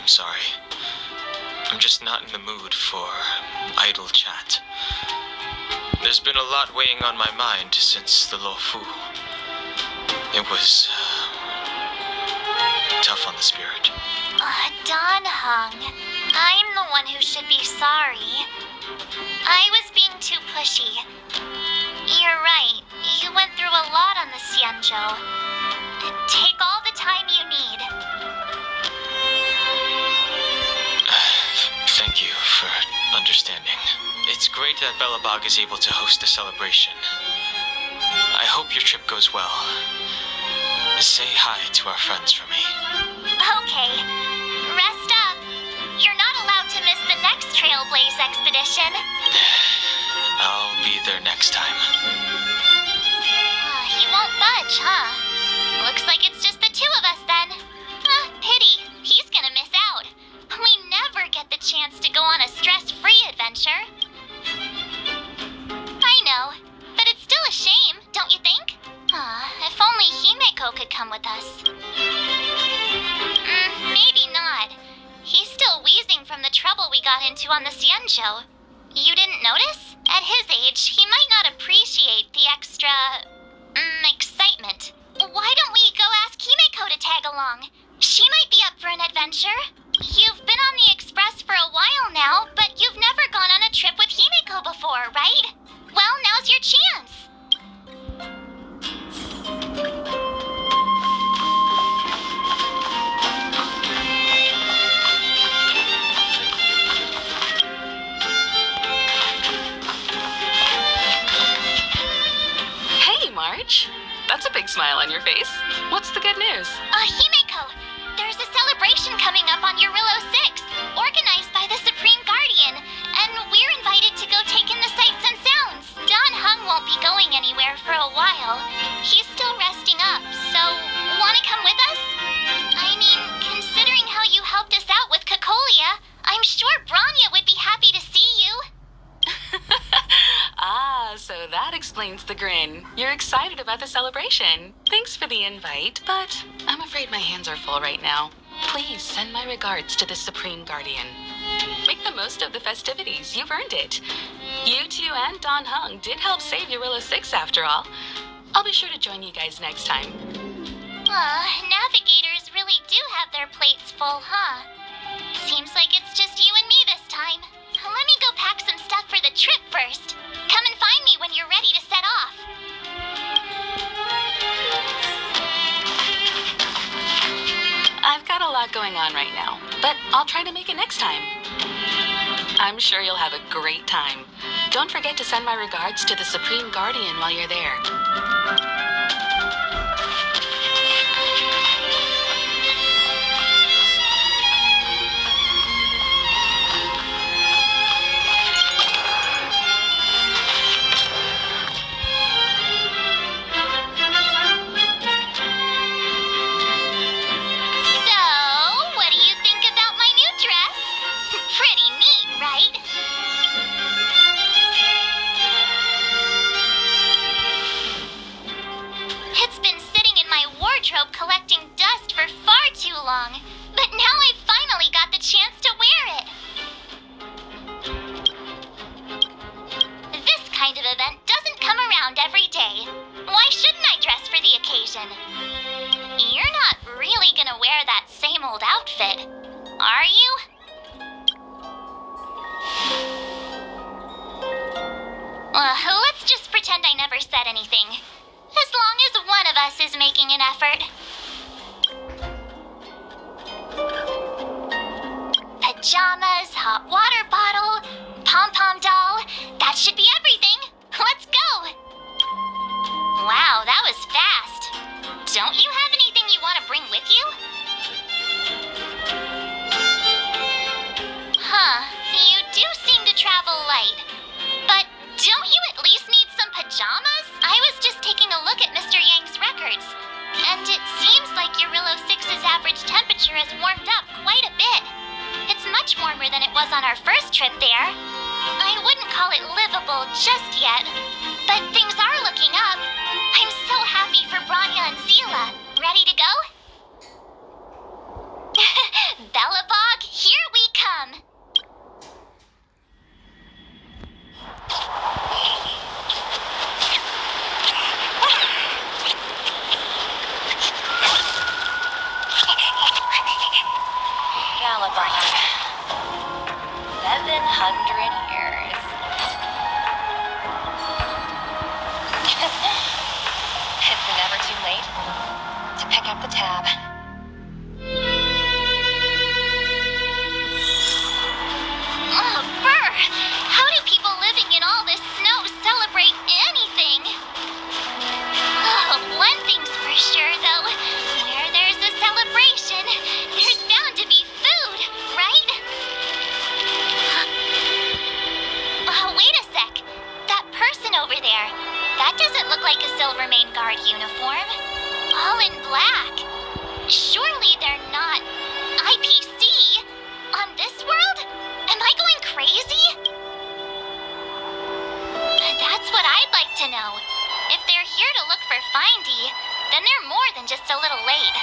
I'm sorry. I'm just not in the mood for idle chat. There's been a lot weighing on my mind since the Lofu. It was tough on the spirit. Don Hung, I'm the one who should be sorry. I was being too pushy. You're right, you went through a lot on the Xianzhou. Take all the time you need. Thank you for understanding. It's great that Belobog is able to host a celebration. I hope your trip goes well. Say hi to our friends for me. Okay, rest up. You're not allowed to miss the next Trailblaze expedition. I'll be there next time. He won't budge, huh? Looks like it's just the two of us then. Pity. He's gonna miss out. We never get the chance to go on a stress-free adventure. I know, but it's still a shame, don't you think? If only Himeko could come with us. Maybe not. He's still wheezing from the trouble we got into on the Xianzhou. You didn't notice? At his age, he might not appreciate the extra, excitement. Why don't we go ask Himeko to tag along? She might be up for an adventure. You've been on the Express for a while now, but you've never gone on a trip with Himeko before, right? Well, now's your chance. Hey, March. That's a big smile on your face. What's the good news? Himeko, there's a celebration coming up on Jarilo-VI, organized by the Supreme Guardian, and we're invited to go take in the sights and sounds. Don Hung won't be going anywhere for a while. He's still resting up, so wanna come with us? I mean, considering how you helped us out with Cocolia, I'm sure Bronya would be happy to see you. So that explains the grin. You're excited about the celebration. Thanks for the invite, but I'm afraid my hands are full right now. Please send my regards to the Supreme Guardian. Make the most of the festivities. You've earned it. You two and Don Hung did help save Jarilo-VI after all. I'll be sure to join you guys next time. Navigators really do have their plates full, huh? Seems like it's just you and me this time. Let me go pack some stuff for the trip first. Come and find me when you're ready to set off. I've got a lot going on right now, but I'll try to make it next time. I'm sure you'll have a great time. Don't forget to send my regards to the Supreme Guardian while you're there. Collecting dust for far too long, but now I've finally got the chance to wear it. This kind of event doesn't come around every day. Why shouldn't I dress for the occasion? You're not really gonna wear that same old outfit, are you? Let's just pretend I never said anything. As long as one of us is making an effort. Pajamas, hot water bottle, pom-pom doll. That should be everything. Let's go. Wow, that was fast. Don't you have anything you want to bring with you? You do seem to travel light. But don't you at least need some pajamas? I was just taking a look at Mr. Yang's records, and it seems like Jarilo-VI's average temperature has warmed up quite a bit. It's much warmer than it was on our first trip there. I wouldn't call it livable just yet, but things are looking up. I'm so happy for Bronya and Zila. Ready to go? Belobog, 100 years. It's never too late to pick up the tab. Oh, brr! How do people living in all this snow celebrate anything? Oh, one thing's for sure, though. Where there's a celebration, there's bound to be food, right? Oh, wait a sec. That person over there, that doesn't look like a Silvermane Guard uniform. All in black. Surely they're not IPC on this world? Am I going crazy? That's what I'd like to know. If they're here to look for Findy, then they're more than just a little late.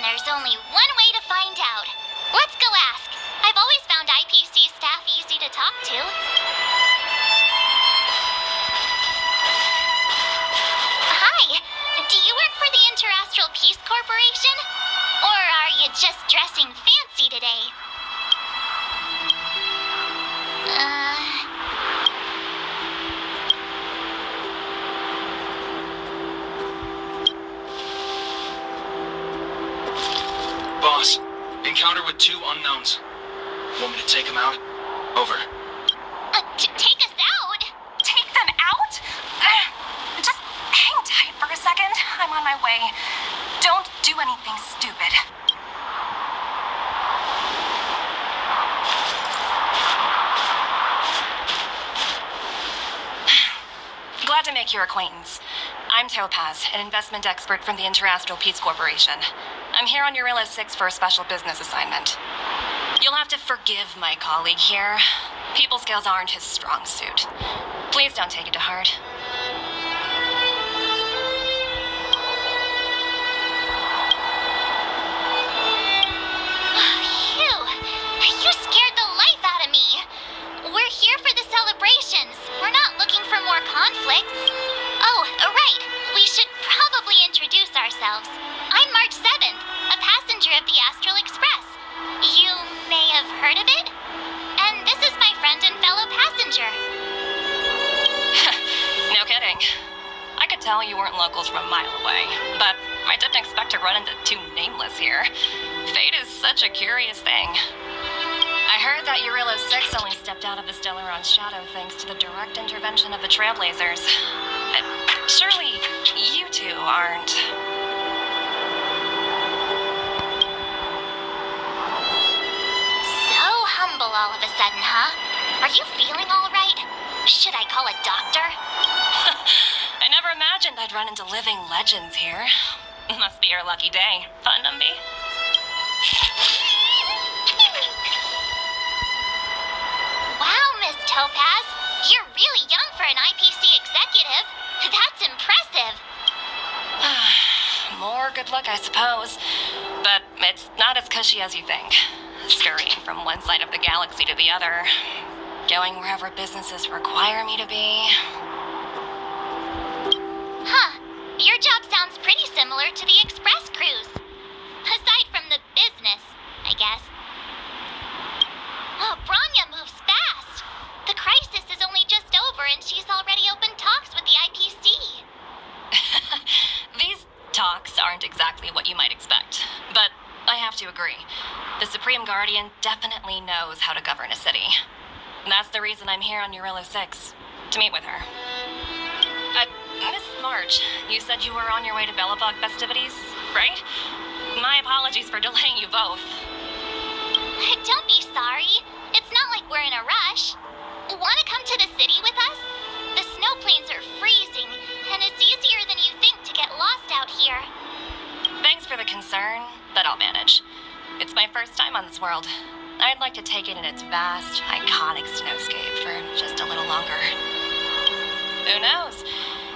There's only one way to find out. Let's go ask. I've always found IPC staff easy to talk to. Hi, do you work for the Interastral Peace Corporation? Or are you just dressing fancy today? Boss, encounter with 2 unknowns. Want me to take them out? Over. Take us out? Take them out? Just hang tight for a second. I'm on my way. Don't do anything stupid. Glad to make your acquaintance. I'm Topaz, an investment expert from the Interastral Peace Corporation. I'm here on Jarilo-VI for a special business assignment. You'll have to forgive my colleague here. People skills aren't his strong suit. Please don't take it to heart. Phew! You scared the life out of me. We're here for the celebrations. We're not looking for more conflicts. Oh, right. We should probably introduce ourselves. I'm March 7th, a passenger of the Astral Express. You may have heard of it? And this is my friend and fellow passenger. No kidding. I could tell you weren't locals from a mile away, but I didn't expect to run into 2 nameless here. Fate is such a curious thing. I heard that Jarilo-VI only stepped out of the Stellaron's shadow thanks to the direct intervention of the Trailblazers. Surely you two aren't... So humble all of a sudden, huh? Are you feeling all right? Should I call a doctor? I never imagined I'd run into living legends here. Must be your lucky day. Fun, Dumby? Wow, Miss Topaz. You're really young for an IPC executive. That's impressive. More good luck, I suppose. But it's not as cushy as you think. Scurrying from one side of the galaxy to the other. Going wherever businesses require me to be. Huh. Your job sounds pretty similar to the express cruise. Aside from the business, I guess. Oh, Bronya moves fast. The crisis is only just over and she's already opened talks with the IPC. These talks aren't exactly what you might expect, but I have to agree. The Supreme Guardian definitely knows how to govern a city. And that's the reason I'm here on Jarilo-VI, to meet with her. Miss March, you said you were on your way to Belobog festivities, right? My apologies for delaying you both. Don't be sorry. It's not like we're in a rush. Want to come to the city with us? The snow plains are freezing, and it's easier than you think to get lost out here. Thanks for the concern, but I'll manage. It's my first time on this world. I'd like to take it in its vast, iconic snowscape for just a little longer. Who knows?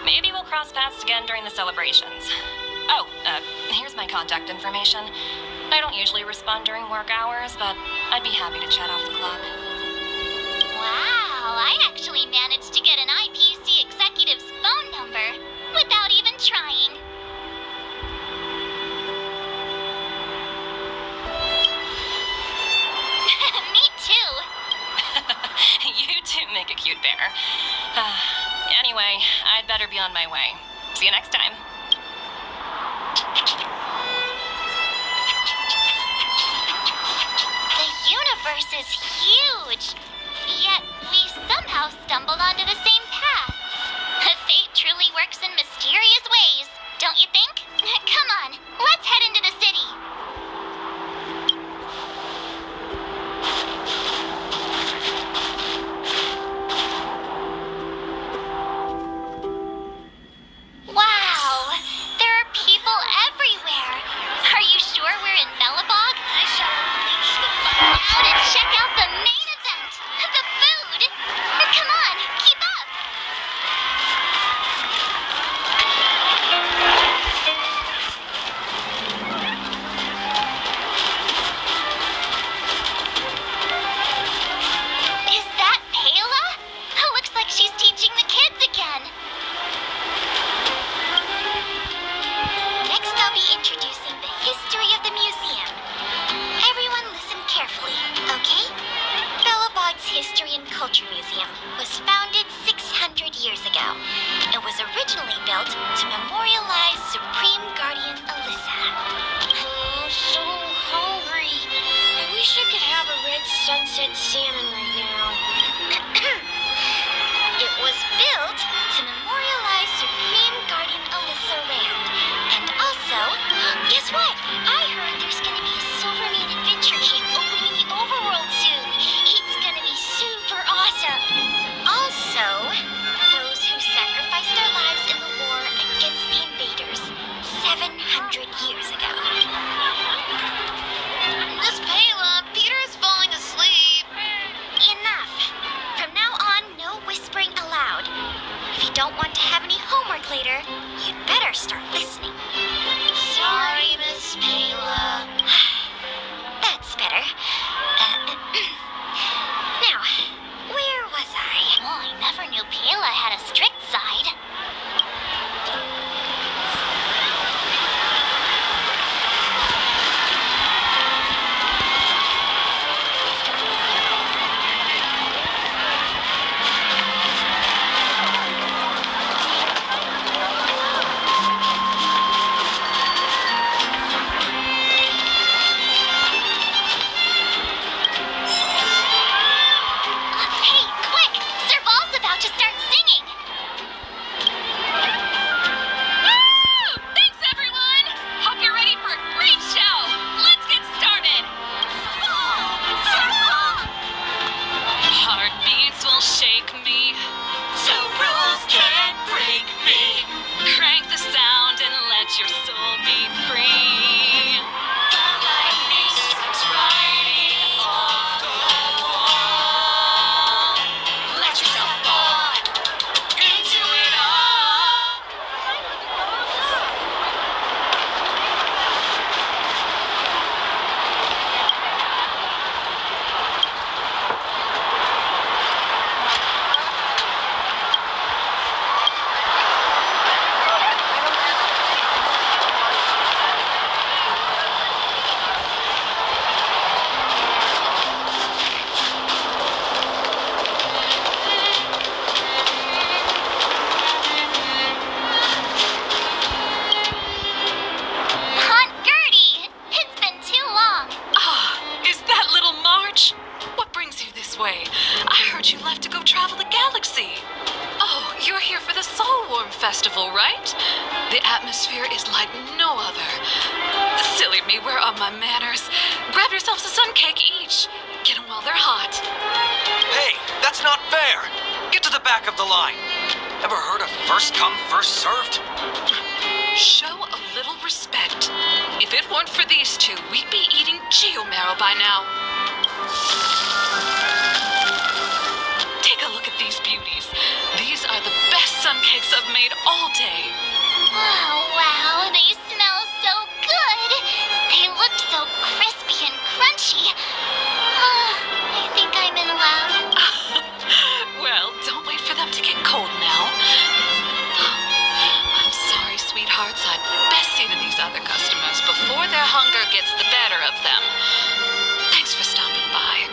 Maybe we'll cross paths again during the celebrations. Oh, here's my contact information. I don't usually respond during work hours, but I'd be happy to chat off the clock. Wow, I actually managed to get an IPC executive's phone number without even trying. Me too. Anyway, I'd better be on my way. See you next time. The universe is huge, yet we somehow stumbled onto the same path. Fate truly works in mysterious ways, don't you think? Come on, let's head into the city. Wow, there are people everywhere. Are you sure we're in Belobog? I shall unleash the fire. Now to check out the main event, the food. Come on, keep up. Is that Pela? Looks like she's teaching the kids again. Next, I'll be introducing the history of the museum. Everyone listen carefully, okay? Belobog's History and Culture Museum was founded 600 years ago. It was originally built to memorialize Supreme Guardian Alyssa. I'm so hungry. I wish I could have a red sunset salmon right now. It was built to memorialize Supreme Guardian Alyssa Rand. And also, guess what? I heard there's gonna be a Silvermane adventure camp opening in the Overworld soon. It's gonna be super awesome. Also, those who sacrificed their lives in the war against the invaders 700 years ago. Miss Pela, Peter is falling asleep. Enough. From now on, no whispering allowed. If you don't want to have any homework later, you'd better start listening. Sorry, Miss Pela. That's better. Now, where was I? Oh, I never knew Pela had a strict side. Hey, quick! Serval's about to start singing! Woo! Thanks, everyone! Hope you're ready for a great show. Let's get started. Heartbeats will shake me, so rules can't break me. Crank the sound and let your soul be free. The lightning strikes right off the wall. Let yourself fall into it all. Aunt Gertie! It's been too long. Ah, is that little March? What brings you this way? I heard you left to go travel the galaxy. Oh, you're here for the Solwarm festival, right? The atmosphere is like no other. Silly me, where are my manners? Grab yourselves a sun cake each. Get them while they're hot. Hey, that's not fair! Get to the back of the line! Ever heard of first come, first served? Show a little respect. If it weren't for these two, we'd be eating geomarrow by now. Take a look at these beauties. These are the best sun cakes I've made all day. Oh, wow, they smell so good. They look so crispy and crunchy. I think I'm in love. Well, don't wait for them to get cold now. I'm sorry, sweethearts. I'd best see to these other customers before their hunger gets the better of them. Thanks for stopping by.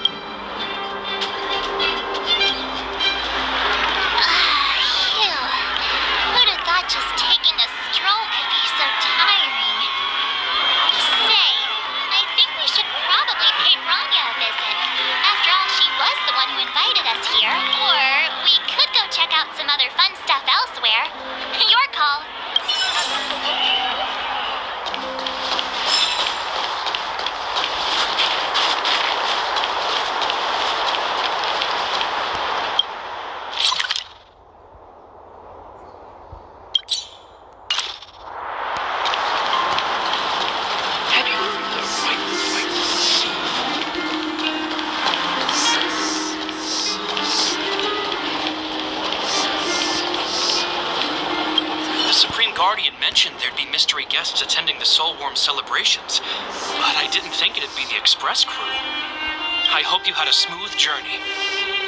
guests attending the Solwarm celebrations, but I didn't think it'd be the express crew. I hope you had a smooth journey.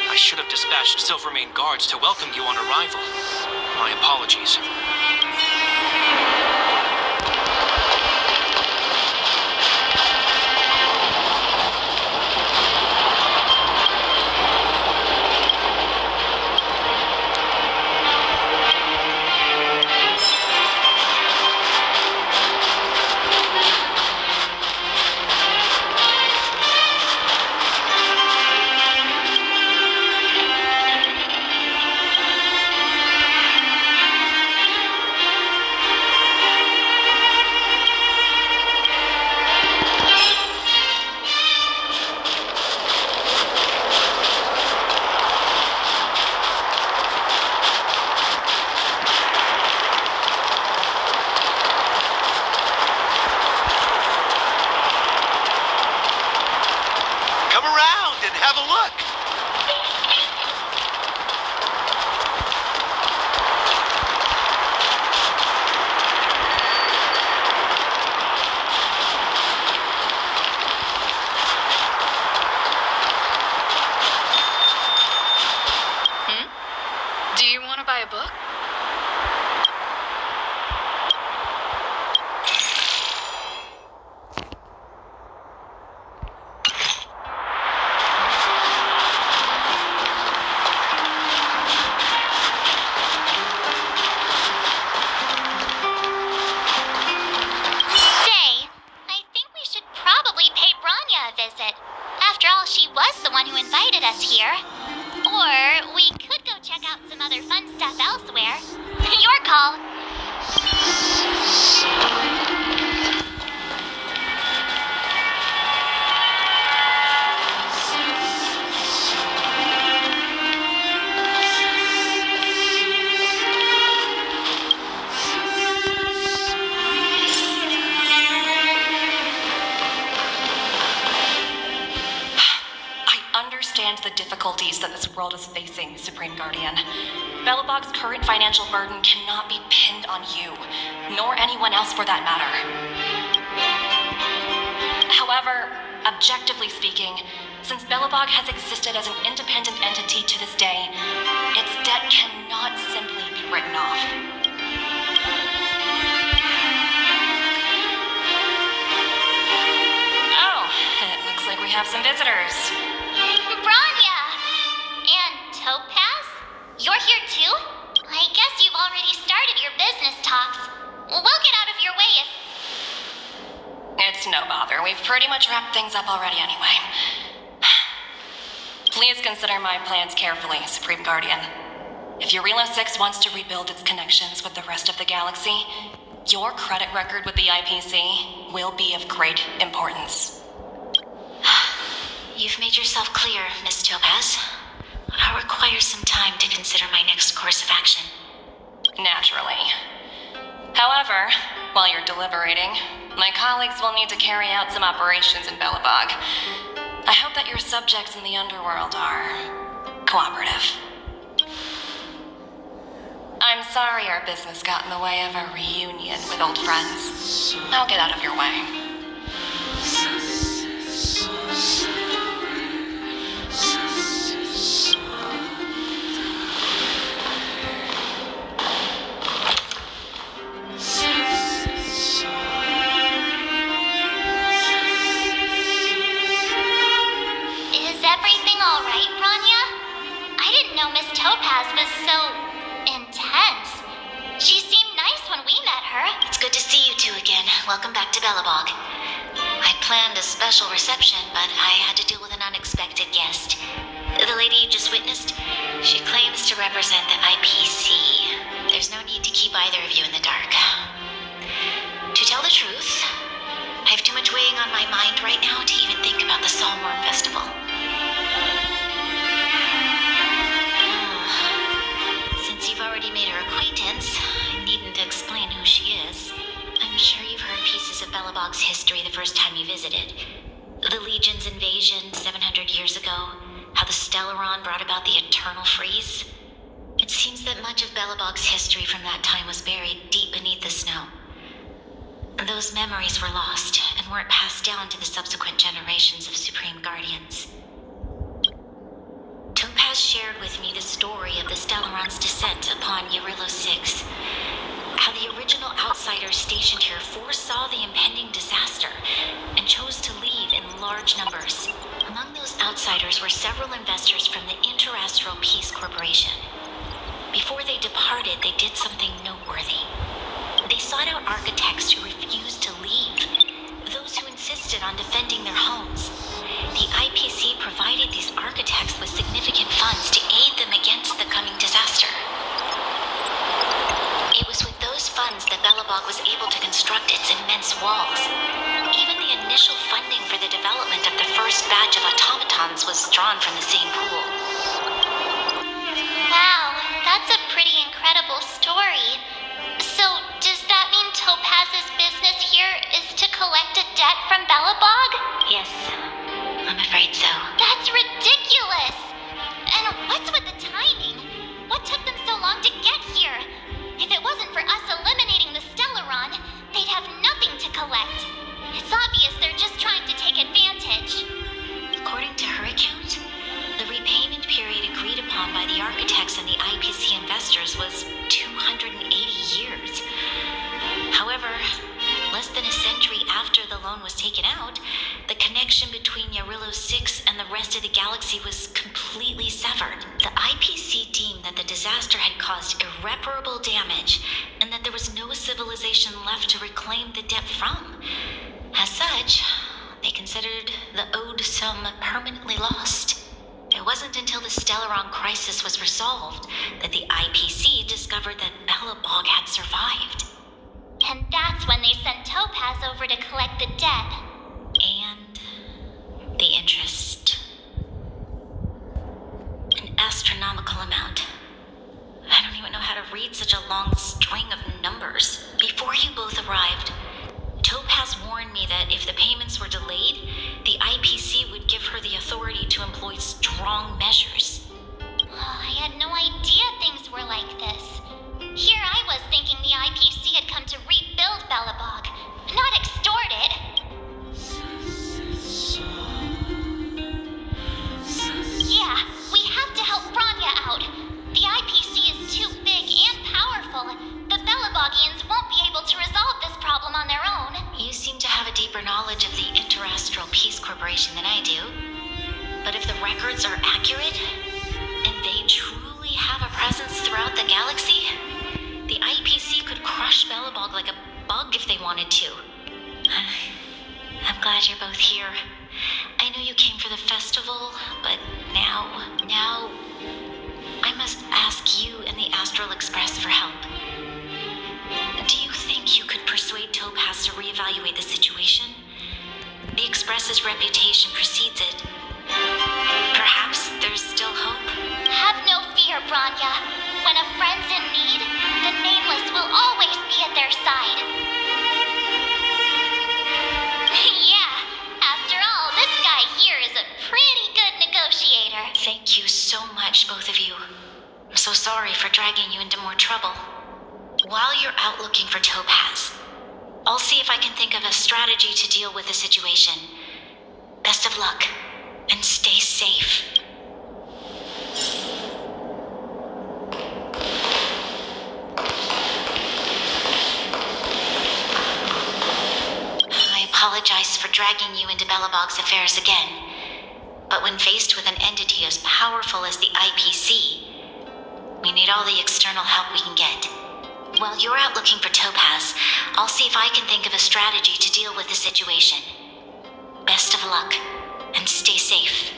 I should have dispatched Silvermane guards to welcome you on arrival. My apologies. She was the one who invited us here. Or we could go check out some other fun stuff elsewhere. Your call. The difficulties that this world is facing, Supreme Guardian. Belobog's current financial burden cannot be pinned on you, nor anyone else for that matter. However, objectively speaking, since Belobog has existed as an independent entity to this day, its debt cannot simply be written off. Oh, it looks like we have some visitors. Bronya! And Topaz? You're here too? I guess you've already started your business talks. We'll get out of your way if... It's no bother. We've pretty much wrapped things up already anyway. Please consider my plans carefully, Supreme Guardian. If Jarilo-VI wants to rebuild its connections with the rest of the galaxy, your credit record with the IPC will be of great importance. You've made yourself clear, Miss Topaz. I'll require some time to consider my next course of action. Naturally. However, while you're deliberating, my colleagues will need to carry out some operations in Belobog. I hope that your subjects in the Underworld are cooperative. I'm sorry our business got in the way of a reunion with old friends. I'll get out of your way. Topaz was so intense. She seemed nice when we met her. It's good to see you two again. Welcome back to Belobog. I planned a special reception, but I had to deal with an unexpected guest. The lady you just witnessed, she claims to represent the IPC. There's no need to keep either of you in the dark. To tell the truth, I have too much weighing on my mind right now to even think about the Solwarm Festival. You've already made her acquaintance. I needn't explain who she is. I'm sure you've heard pieces of Belobog's history the first time you visited. The Legion's invasion 700 years ago, how the Stellaron brought about the Eternal Freeze. It seems that much of Belobog's history from that time was buried deep beneath the snow. Those memories were lost and weren't passed down to the subsequent generations of Supreme Guardians. Topaz shared with me the story of the Stellaron's descent upon Jarilo-VI. How the original outsiders stationed here foresaw the impending disaster and chose to leave in large numbers. Among those outsiders were several investors from the Interastral Peace Corporation. Before they departed, they did something noteworthy. They sought out architects who refused to leave, those who insisted on defending their homes. The IPC provided these architects with significant funds to aid them against the coming disaster. It was with those funds that Belobog was able to construct its immense walls. Even the initial funding for the development of the first batch of automatons was drawn from the same pool. Wow, that's a pretty incredible story. So, does that mean Topaz's business here is to collect a debt from Belobog? Yes, I'm afraid so. That's ridiculous! And what's with the timing? What took them so long to get here? If it wasn't for us eliminating the Stellaron, they'd have nothing to collect. It's obvious they're just trying to take advantage. According to her account, the repayment period agreed upon by the architects and the IPC investors was 280 years. However, less than a century after the loan was taken out, the connection between Jarilo-VI and the rest of the galaxy was completely severed. The IPC deemed that the disaster had caused irreparable damage and that there was no civilization left to reclaim the debt from. As such, they considered the owed sum permanently lost. It wasn't until the Stellaron crisis was resolved that the IPC discovered that Belobog had survived. And that's when they sent Topaz over to collect the debt. And the interest. An astronomical amount. I don't even know how to read such a long string of numbers. Before you both arrived, Topaz warned me that if the payments were delayed, the IPC would give her the authority to employ strong measures. I had no idea things were like this. Here I was thinking the IPC had come to rebuild Belobog, not extort it. Yeah, we have to help Bronya out. The IPC is too big and powerful. The Belobogians won't be able to resolve this problem on their own. You seem to have a deeper knowledge of the Interastral Peace Corporation than I do. But if the records are accurate, and they truly have a presence throughout the galaxy, the IPC could crush Belobog like a bug if they wanted to. I'm glad you're both here. I know you came for the festival, but now I must ask you and the Astral Express for help. Do you think you could persuade Topaz to reevaluate the situation? The Express's reputation precedes it. Perhaps there's still hope? Have no fear, Bronya. When a friend's in need, the Nameless will always be at their side. Yeah, after all, this guy here is a pretty good negotiator. Thank you so much, both of you. I'm so sorry for dragging you into more trouble. While you're out looking for Topaz, I'll see if I can think of a strategy to deal with the situation. Best of luck, and stay safe. I apologize for dragging you into Belobog's affairs again, but when faced with an entity as powerful as the IPC, we need all the external help we can get. While you're out looking for Topaz, I'll see if I can think of a strategy to deal with the situation. Best of luck, and stay safe.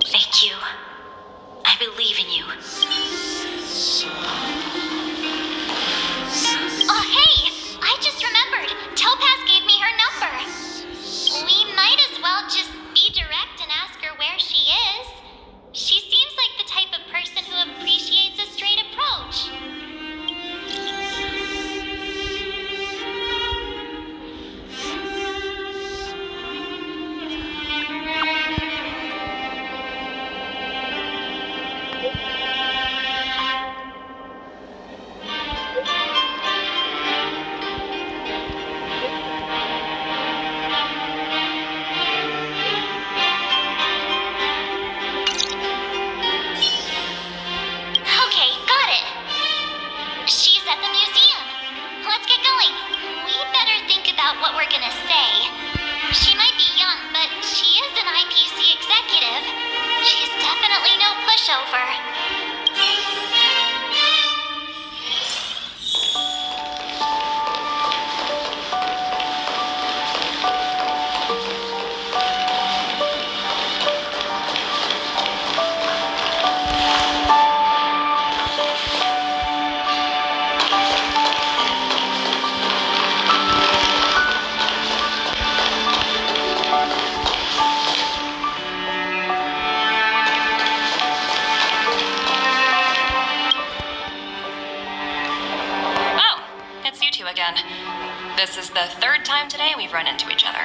Thank you. I believe in you. Oh, hey! I just remembered. Topaz gave me her number. We might as well just be direct and ask her where she is. She seems like the type of person who appreciates a straight approach. the third time today we've run into each other.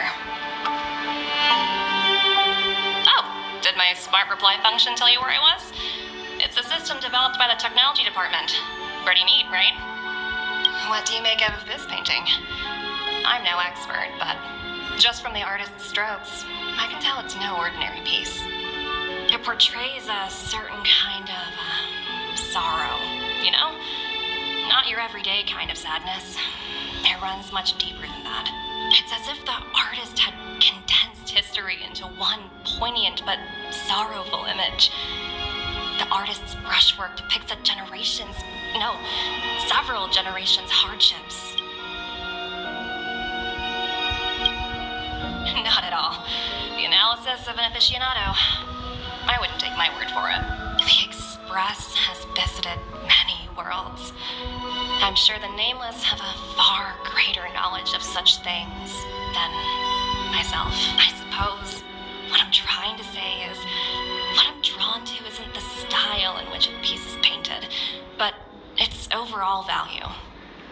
Oh, did my smart reply function tell you where I was? It's a system developed by the technology department. Pretty neat, right? What do you make of this painting? I'm no expert, but just from the artist's strokes, I can tell it's no ordinary piece. It portrays a certain kind of sorrow, you know? Not your everyday kind of sadness. It runs much deeper than that. It's as if the artist had condensed history into one poignant but sorrowful image. The artist's brushwork depicts several generations' hardships. Not at all. The analysis of an aficionado. I wouldn't take my word for it. The Express has visited many worlds. I'm sure the Nameless have a far greater knowledge of such things than myself. I suppose what I'm trying to say is what I'm drawn to isn't the style in which a piece is painted, but its overall value.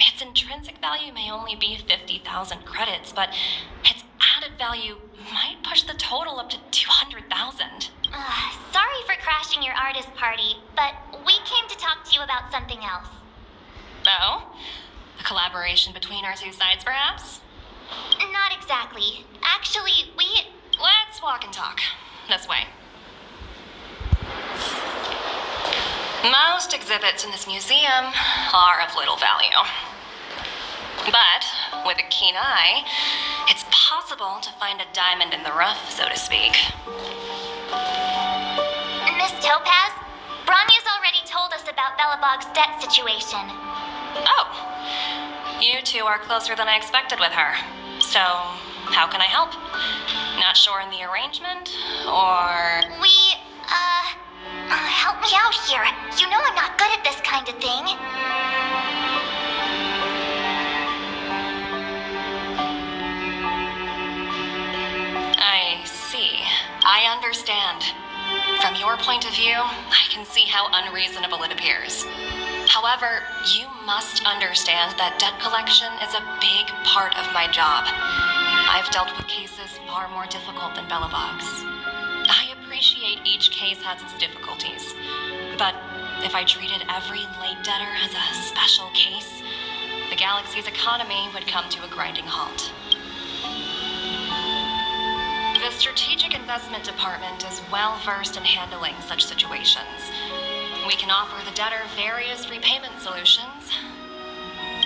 Its intrinsic value may only be 50,000 credits, but its added value might push the total up to 200,000. Sorry for crashing your artist party, but we came to talk to you about something else. Oh? A collaboration between our two sides, perhaps? Not exactly. Actually, Let's walk and talk. This way. Most exhibits in this museum are of little value. But with a keen eye, it's possible to find a diamond in the rough, so to speak. Miss Topaz, Bronya's already told us about Belobog's debt situation. Oh, you two are closer than I expected with her. So, how can I help? Not sure in the arrangement, or... Help me out here. You know I'm not good at this kind of thing. I see. I understand. From your point of view, I can see how unreasonable it appears. However, you must understand that debt collection is a big part of my job. I've dealt with cases far more difficult than Belobog's. I appreciate each case has its difficulties, but if I treated every late debtor as a special case, the galaxy's economy would come to a grinding halt. The Strategic Investment Department is well versed in handling such situations. We can offer the debtor various repayment solutions,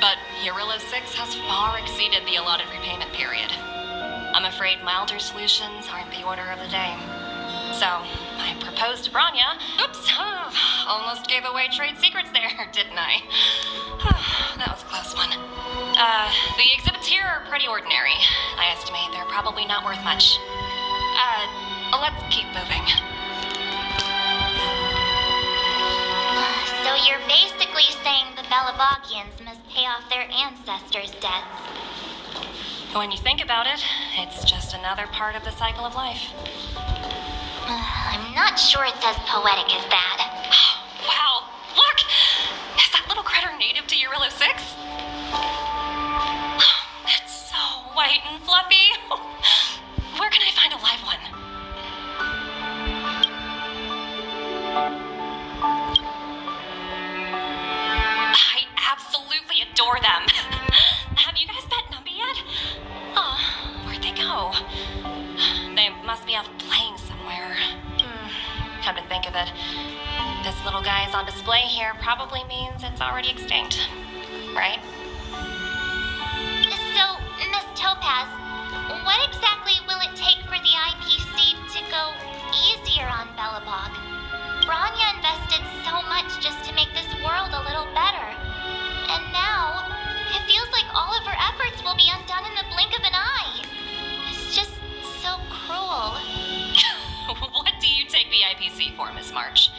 but Jarilo-VI has far exceeded the allotted repayment period. I'm afraid milder solutions aren't the order of the day. So, I proposed to Bronya. Oops, almost gave away trade secrets there, didn't I? That was a close one. The exhibits here are pretty ordinary. I estimate they're probably not worth much. Let's keep moving. So you're basically saying the Belobogians must pay off their ancestors' debts. When you think about it, it's just another part of the cycle of life. I'm not sure it's as poetic as that. Wow, look! Is that little critter native to Jarilo-VI? It's so white and fluffy. Where can I find a live one? I absolutely adore them. Have you guys met Numby yet? Oh, where'd they go? They must be off playing somewhere. Come to think of it, this little guy is on display here probably means it's already extinct, right? So, Miss Topaz, what exactly will it take for the IPC to go easier on Belobog? Bronya invested so much just to make this world a little better. And now, it feels like all of her efforts will be undone in the blink of an eye. It's just so cruel. What do you take the IPC for, Miss March?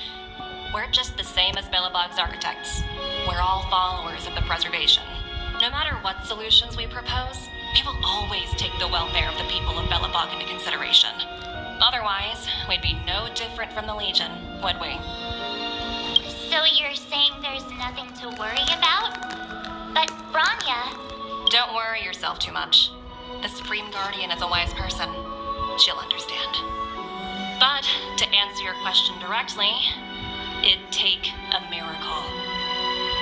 We're just the same as Belobog's architects. We're all followers of the preservation. No matter what solutions we propose, we will always take the welfare of the people of Belobog into consideration. Otherwise, we'd be no different from the Legion, would we? So you're saying there's nothing to worry about? But Bronya, Don't worry yourself too much. The Supreme Guardian is a wise person. She'll understand. But to answer your question directly, it'd take a miracle.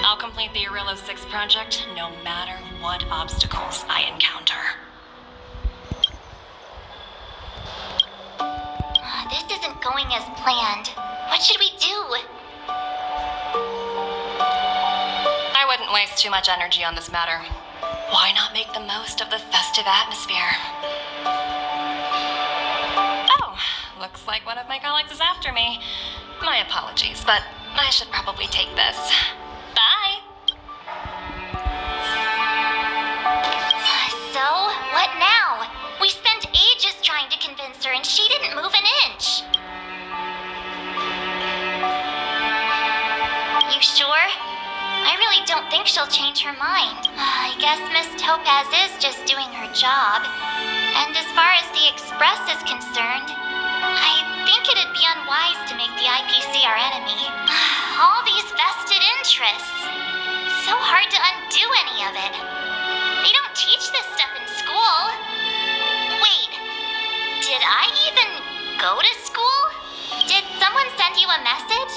I'll complete the Jarilo-VI project no matter what obstacles I encounter. This isn't going as planned. What should we do? I wouldn't waste too much energy on this matter. Why not make the most of the festive atmosphere? Oh, looks like one of my colleagues is after me. My apologies, but I should probably take this. Bye! So, what now? We spent ages trying to convince her and she didn't move an inch. You sure? I really don't think she'll change her mind. I guess Miss Topaz is just doing her job. And as far as the Express is concerned, I think it'd be unwise to make the IPC our enemy. All these vested interests. So hard to undo any of it. They don't teach this stuff in school. Wait, did I even go to school? Did someone send you a message?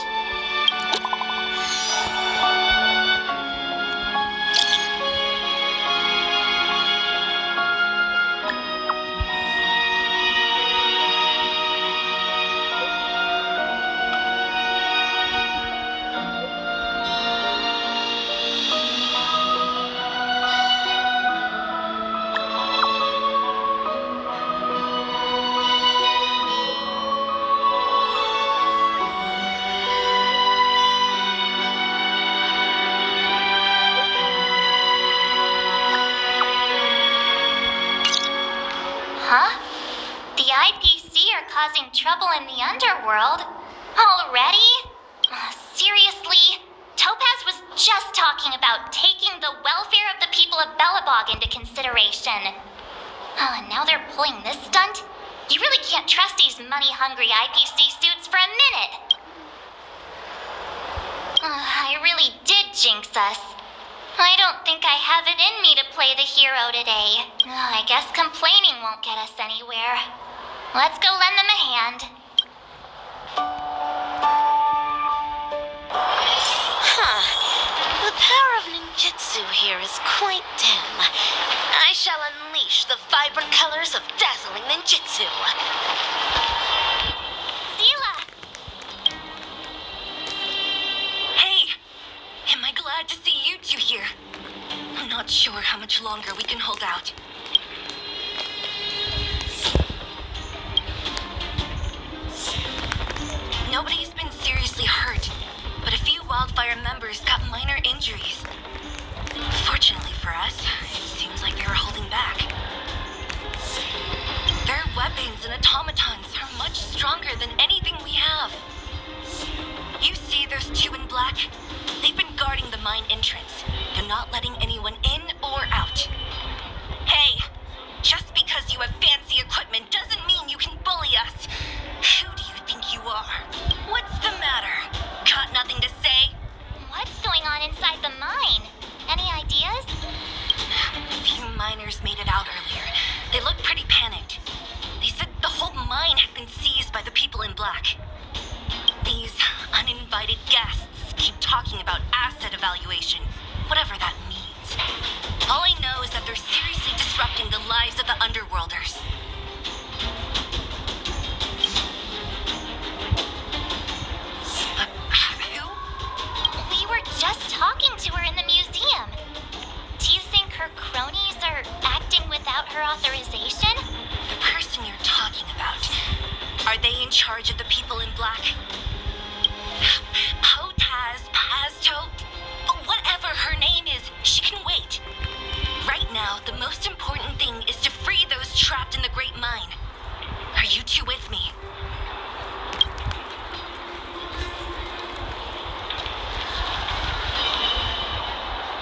Huh? The IPC are causing trouble in the Underworld? Already? Seriously? Topaz was just talking about taking the welfare of the people of Belobog into consideration. And now they're pulling this stunt? You really can't trust these money-hungry IPC suits for a minute. I really did jinx us. I don't think I have it in me to play the hero today. I guess complaining won't get us anywhere. Let's go lend them a hand. The power of ninjutsu here is quite dim. I shall unleash the vibrant colors of dazzling ninjutsu. Zila! Hey! Am I glad to see you two here? I'm not sure how much longer we can hold out. Nobody's been seriously hurt, but a few wildfire members got minor injuries. Fortunately for us, it seems like they were holding back. Their weapons and automatons are much stronger than anything we have. You see those two in black? They've been guarding the mine entrance. They're not letting anyone in or out. Hey, just because you have fancy equipment doesn't mean you can bully us. Who do you think you are? What's the matter? Got nothing to say? What's going on inside the mine? Any ideas? A few miners made it out earlier. They looked pretty panicked. They said the whole mine had been seized by the people in black. These uninvited guests keep talking about asset evaluation, whatever that means. All I know is that they're seriously disrupting the lives of the Underworlders. Who? We were just talking to her in the museum. Do you think her cronies are acting without her authorization? The person you're talking about. Are they in charge of the people in black? Topaz, Pazto, whatever her name is, she can wait. Right now, the most important thing is to free those trapped in the Great Mine. Are you two with me?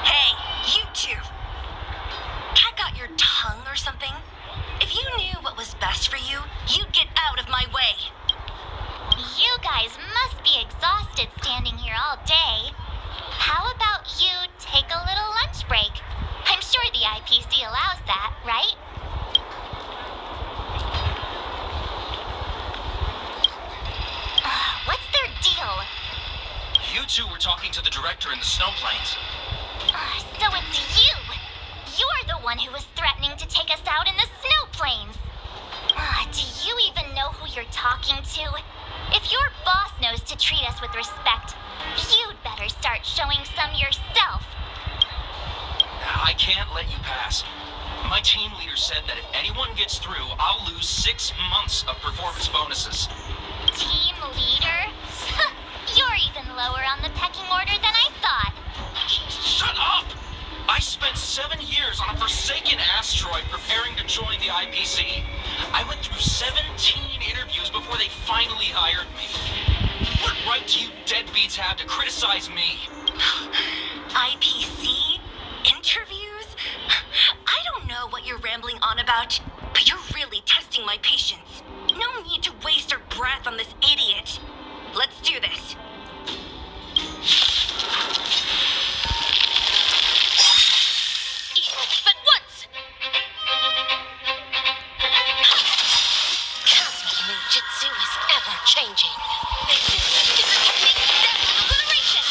Hey, you two! Cat got your tongue or something? If you knew what was best for you, you'd get out of my way. You guys must be exhausted standing here all day. How about you take a little lunch break? I I'm sure the IPC allows that, right? What's their deal? You two were talking to the director in the snow plains. So it's you! You're the one who was threatening to take us out in the snow plains! Do you even know who you're talking to? If your boss knows to treat us with respect, you'd better start showing some yourself. I can't let you pass. My team leader said that if anyone gets through, I'll lose 6 months of performance bonuses. Team leader? You're even lower on the pecking order than I thought. Shut up! I spent 7 years on a forsaken asteroid preparing to join the IPC. I went through 17 interviews before they finally hired me. What right do you deadbeats have to criticize me? IPC? Interviews? I don't know what you're rambling on about, but you're really testing my patience. No need to waste our breath on this idiot. Let's do this. Evil, leave at once! Cosmic ninjutsu is ever-changing. This is the technique of death obliteration!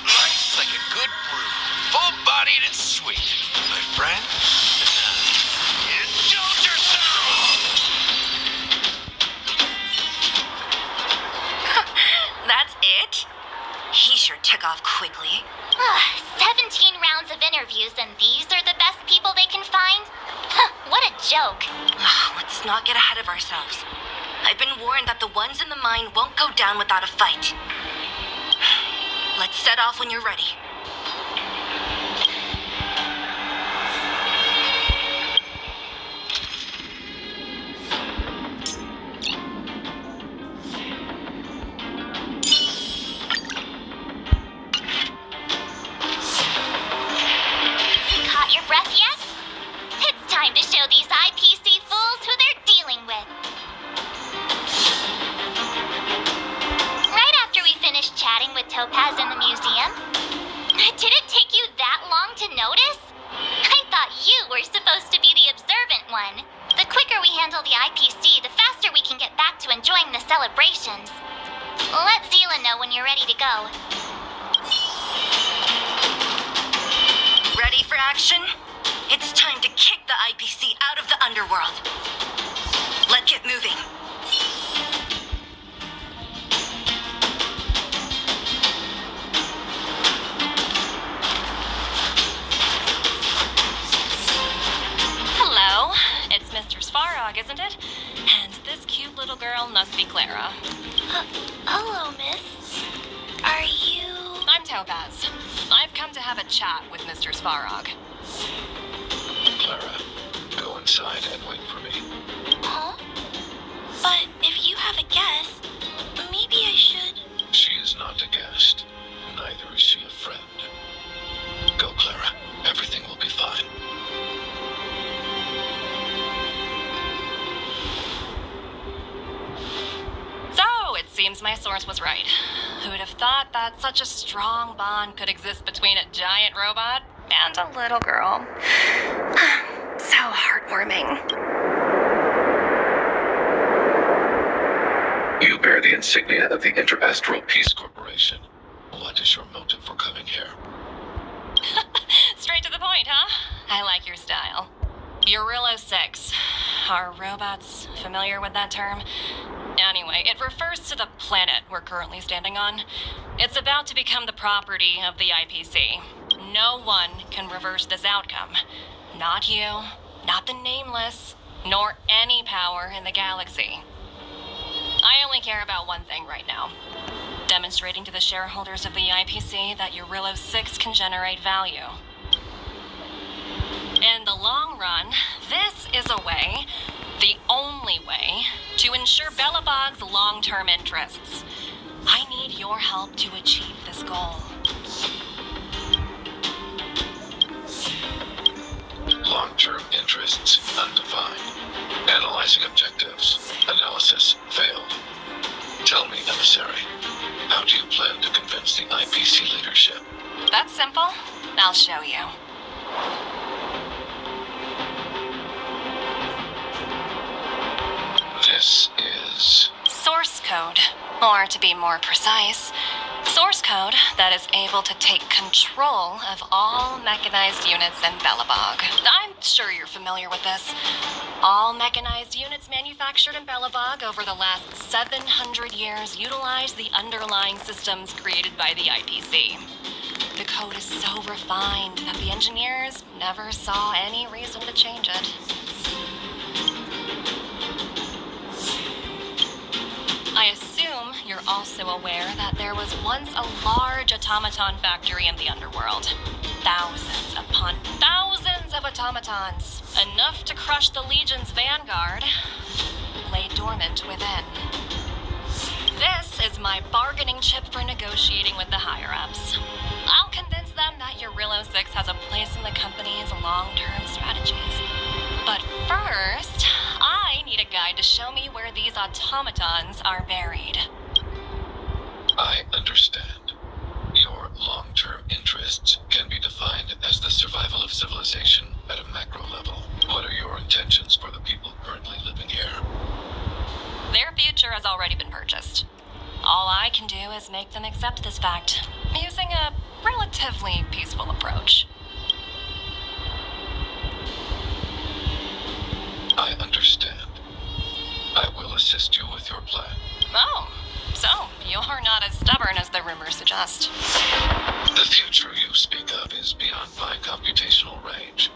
Life's like a good brew, full-bodied and sweet. My friend, indulge yourself! That's it? He sure took off quickly. 17 rounds of interviews and these are the best people they can find? What a joke. Let's not get ahead of ourselves. I've been warned that the ones in the mine won't go down without a fight. Let's set off when you're ready. Caught your breath yet? It's time to show these IPC fools who they're dealing with. Right after we finished chatting with Topaz in the museum, did it take you that long to notice? I thought you were supposed to be the observant one. The quicker we handle the IPC, the faster we can get back to enjoying the celebrations. Let Zila know when you're ready to go. Ready for action? It's time to kick the IPC out of the Underworld. Let's get moving. Hello, it's Mr. Svarog, isn't it? And this cute little girl must be Clara. Hello, miss. Are you... I'm Topaz. I've come to have a chat with Mr. Svarog. Clara, go inside and wait for me. Huh? But if you have a guest, maybe I should... She is not a guest. Neither is she a friend. Go, Clara. Everything will be fine. So, it seems my source was right. Who would have thought that such a strong bond could exist between a giant robot and a little girl? So heartwarming. You bear the insignia of the Interastral Peace Corporation. What is your motive for coming here? Straight to the point, huh? I like your style. Jarilo-VI. Are robots familiar with that term? Anyway, it refers to the planet we're currently standing on. It's about to become the property of the IPC. No one can reverse this outcome. Not you, not the Nameless, nor any power in the galaxy. I only care about one thing right now. Demonstrating to the shareholders of the IPC that Jarilo-VI can generate value. In the long run, this is a way, the only way, to ensure Belobog's long-term interests. I need your help to achieve this goal. Long-term interests undefined. Analyzing objectives. Analysis failed. Tell me, emissary, how do you plan to convince the IPC leadership? That's simple. I'll show you. This is... Source code. Or to be more precise, source code that is able to take control of all mechanized units in Belobog. I'm sure you're familiar with this. All mechanized units manufactured in Belobog over the last 700 years utilize the underlying systems created by the IPC. The code is so refined that the engineers never saw any reason to change it. I assume you're also aware that there was once a large automaton factory in the Underworld. Thousands upon thousands of automatons, enough to crush the Legion's vanguard, lay dormant within. This is my bargaining chip for negotiating with the higher-ups. I'll convince them that Jarilo-VI has a place in the company's long-term strategies. But first, I need a guide to show me where these automatons are buried. I understand. Your long-term interests can be defined as the survival of civilization at a macro level. What are your intentions for the people currently living here? Their future has already been purchased. All I can do is make them accept this fact, using a relatively peaceful approach. I understand. I will assist you with your plan. Oh, so you're not as stubborn as the rumors suggest. The future you speak of is beyond my computational range,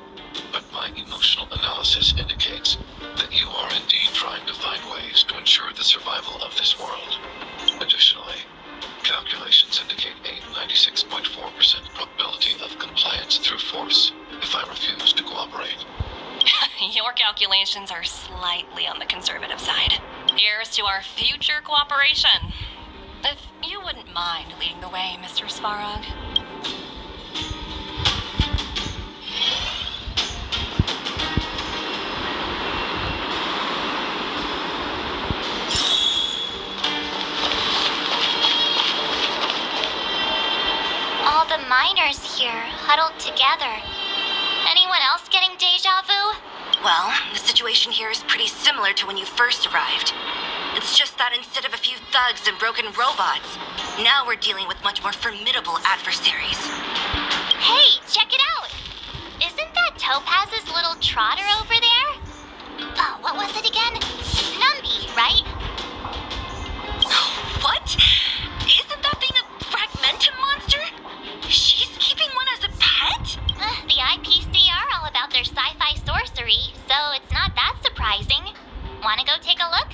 but my emotional analysis indicates that you are indeed trying to find ways to ensure the survival of this world. Additionally, calculations indicate a 96.4% probability of compliance through force if I refuse to cooperate. Your calculations are slightly on the conservative side. Here's to our future cooperation. If you wouldn't mind leading the way, Mr. Svarog. All the miners here, huddled together. Anyone else getting deja vu? Well, the situation here is pretty similar to when you first arrived. It's just that instead of a few thugs and broken robots, now we're dealing with much more formidable adversaries. Hey, check it out! Isn't that Topaz's little trotter over there? Oh, what was it again? Numby, right? What? Isn't that thing a fragmentum monster? She's keeping one as a pet? The IPC are all about their sci-fi sorcery, so it's not that surprising. Wanna go take a look?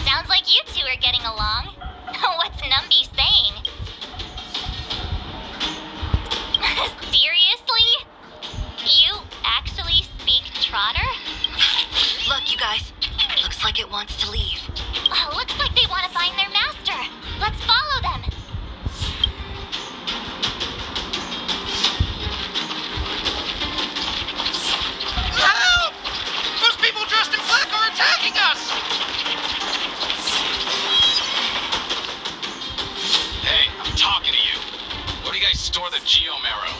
Sounds like you two are getting along. What's Numby saying? Seriously? You actually speak Trotter? Look, you guys. Looks like it wants to leave. Looks like they want to find their master. Let's follow them. Help! Those people dressed in black are attacking us! Hey, I'm talking to you. Where do you guys store the geomarrow?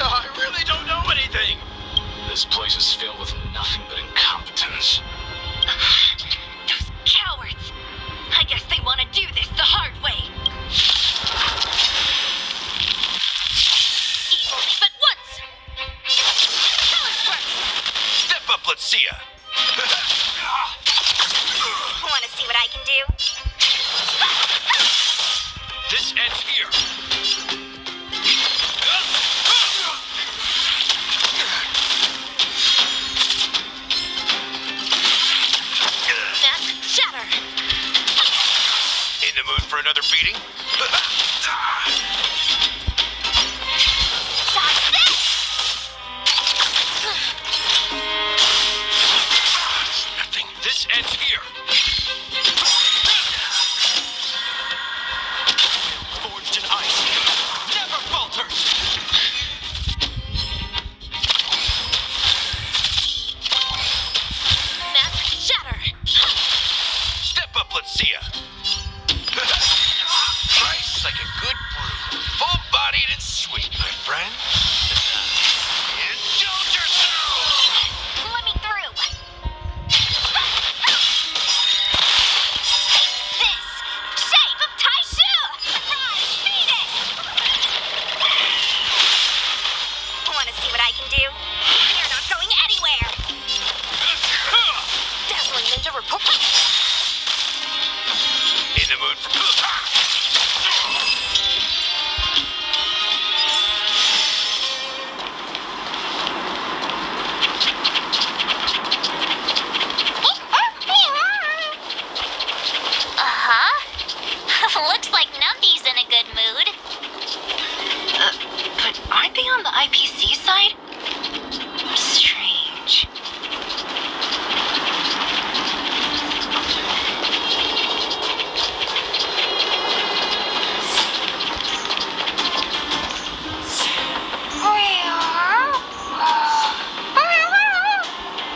I really don't know anything. This place is filled with nothing but incompetence. Those cowards. I guess they want to do this the hard way. Evil leap at once. Challenge first. Step up, let's see ya. Want to see what I can do? This ends here. That's shatter. In the mood for another beating? Dodge this. Nothing. This ends here. Forged in ice. Never falters. In the mood for... Looks like Numby's in a good mood. But aren't they on the IPC side? Strange.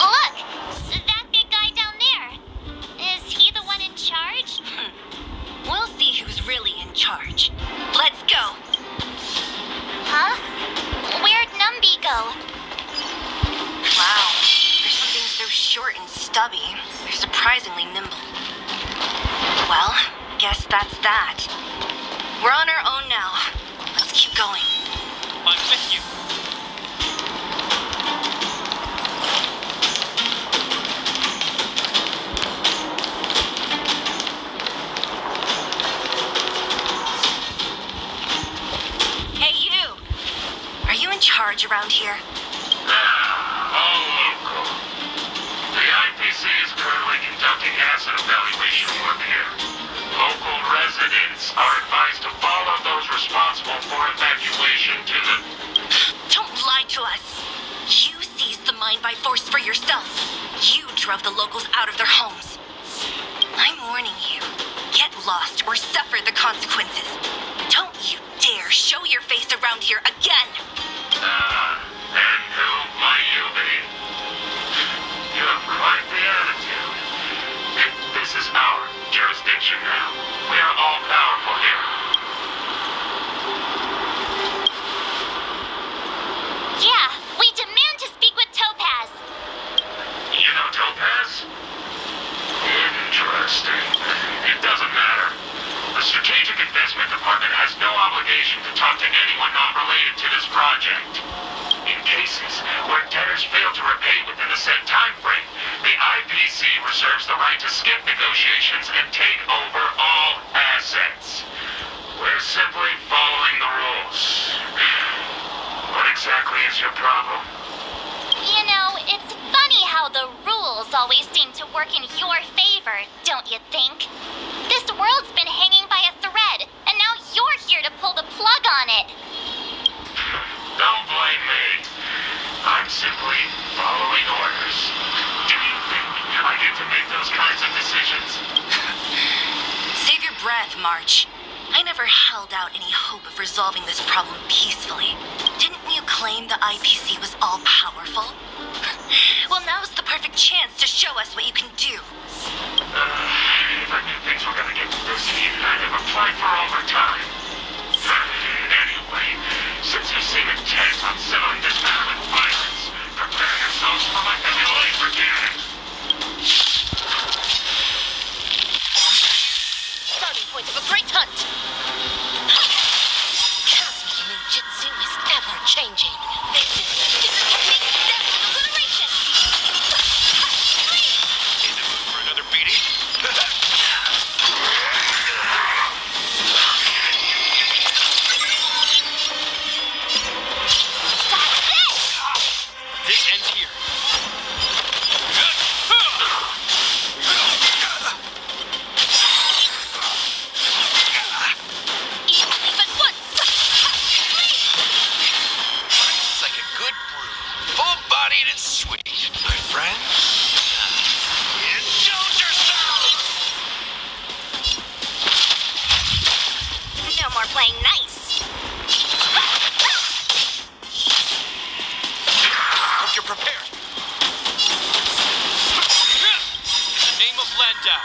Look! That big guy down there. Is he the one in charge? We'll see who's really in charge. Let's go. Huh? Where'd Numby go? Wow. For something so short and stubby, they're surprisingly nimble. Well, guess that's that. We're on our own now. Let's keep going. I'm with you. Hey, you! Are you in charge around here? All local. The IPC is currently conducting asset evaluation work here. Local residents are advised to follow those responsible for evacuation to the... Don't lie to us. You seized the mine by force for yourself. You drove the locals out of their homes. I'm warning you. Get lost or suffer the consequences. Don't you dare show your face around here again. And who might you be? You have quite the attitude. This is our jurisdiction now. We are all powerful here. Yeah, we demand to speak with Topaz. You know Topaz? Interesting. It doesn't matter. The Strategic Investment Department has no obligation to talk to anyone not related to this project. In cases where debtors fail to repay within the set time frame, the IPC reserves the right to skip negotiations and take over all assets. We're simply following the rules. What exactly is your problem? You know, it's funny how the rules always seem to work in your favor, don't you think? This world's been hanging by a thread, and now you're here to pull the plug on it. Don't blame me. I'm simply following orders. Do you think I get to make those kinds of decisions? Save your breath, March. I never held out any hope of resolving this problem peacefully. Didn't you claim the IPC was all-powerful? Well, now's the perfect chance to show us what you can do. If I knew things were gonna get this heat, I'd have applied for overtime. Anyway, since you seem intent on settling this matter with violence, prepare yourselves for my heavy life again. Starting point of a great hunt. Cosmic ninjutsu is ever changing. This is the technique of death and obliteration. In the mood for another beating? This ends here. Evenly but once. It's like a good brew. Full-bodied and sweet. My friend, indulge yourself! No more playing nice. Hope you're prepared. In the name of Landau,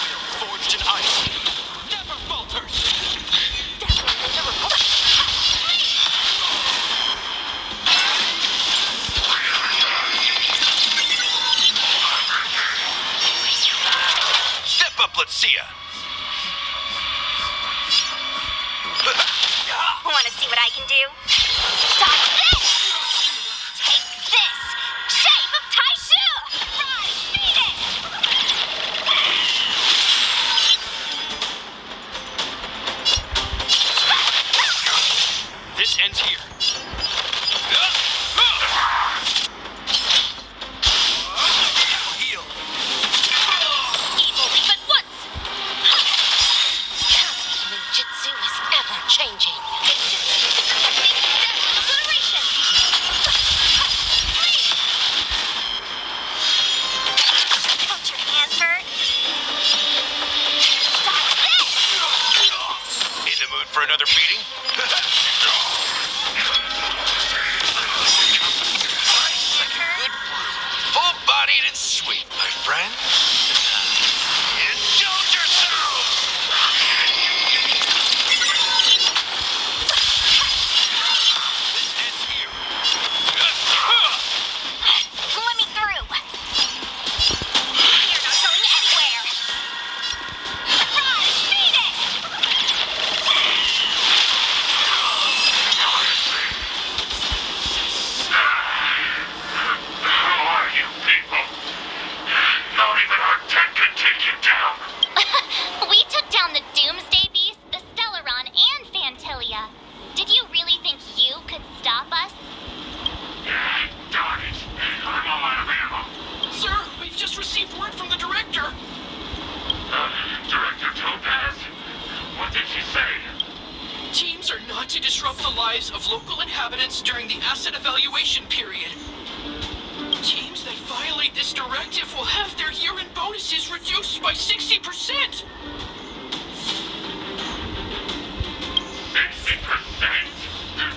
we are forged in ice. Never falters. Step up, let's see ya. Want to see what I can do? Stop this! Take this! Shape of Taishu! Rise, Phoenix! another beating? Nice, like a good brew. Full-bodied and sweet, my friend. Indulge yourselves! This ends here. Let me through. You're not going anywhere. Run, beat it! Who are you people? Not even our tent can take you down. We took down the Doomsday Beast, the Stellaron, and Fantilia. Did you really think you could stop us? Darn it. I'm all out of ammo. Sir, we've just received word from the director. Director Topaz? What did she say? Teams are not to disrupt the lives of local inhabitants during the asset evaluation period. Teams that violate this directive will have their year-end bonuses reduced by 60%. 60%?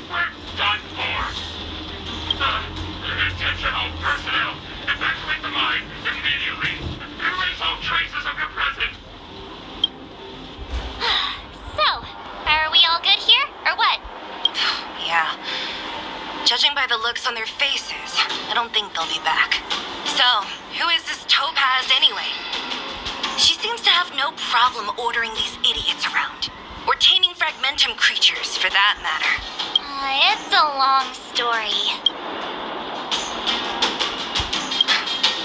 We're done for. Attention all personnel. Evacuate the mine immediately. Erase all traces of your presence. So, are we all good here, or what? Yeah. Judging by the looks on their faces, I don't think they'll be back. So, who is this Topaz anyway? She seems to have no problem ordering these idiots around. Or taming fragmentum creatures, for that matter. It's a long story.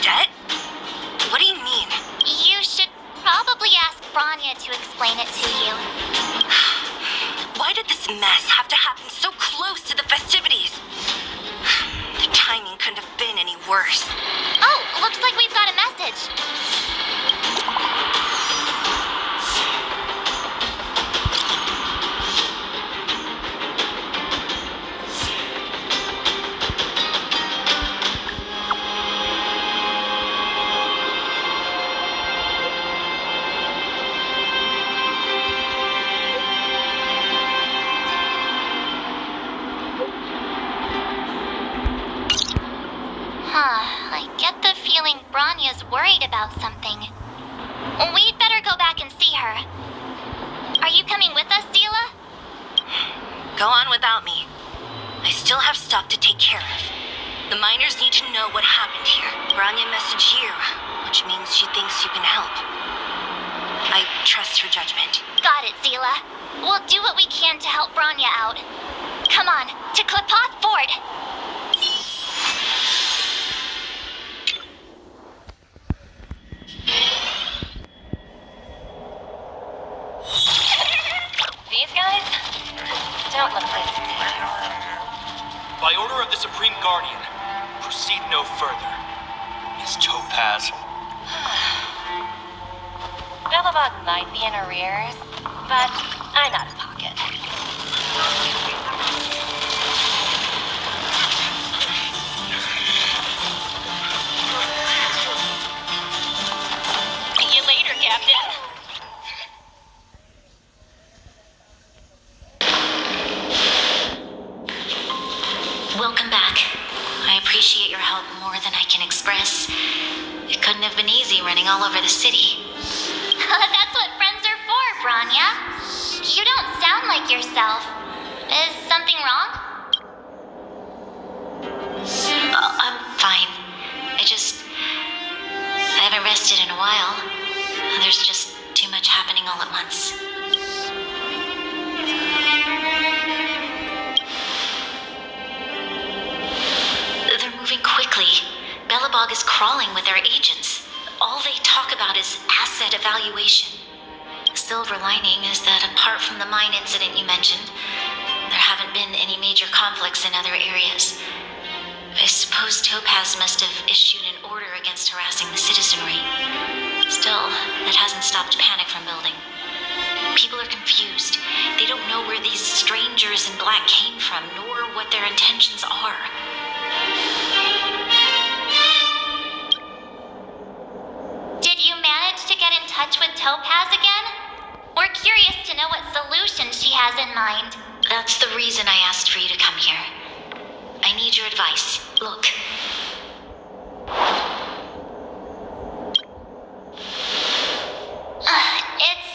Det? What do you mean? You should probably ask Bronya to explain it to you. Why did this mess have to happen so close to the festivities? The timing couldn't have been any worse. Oh, looks like we've got a message. I get the feeling Bronya's worried about something. We'd better go back and see her. Are you coming with us, Zila? Go on without me. I still have stuff to take care of. The miners need to know what happened here. Bronya messaged you, which means she thinks you can help. I trust her judgment. Got it, Zila. We'll do what we can to help Bronya out. Come on, to Klipoth Ford. These guys don't look like citizens. By order of the Supreme Guardian, proceed no further. Miss Topaz. Belobog might be in arrears, but I'm out of pocket. See you later, Captain. Welcome back. I appreciate your help more than I can express. It couldn't have been easy running all over the city. That's what friends are for, Bronya. You don't sound like yourself. Is something wrong? I'm fine. I haven't rested in a while. There's just too much happening all at once. They're moving quickly. Belobog is crawling with their agents. All they talk about is asset evaluation. The silver lining is that apart from the mine incident you mentioned, there haven't been any major conflicts in other areas. I suppose Topaz must have issued an order against harassing the citizenry. Still, that hasn't stopped panic from building. People are confused. They don't know where these strangers in black came from, nor what their intentions are. Did you manage to get in touch with Topaz again? We're curious to to know what solution she has in mind. That's the reason I asked for you to come here. I need your advice. Look. It's...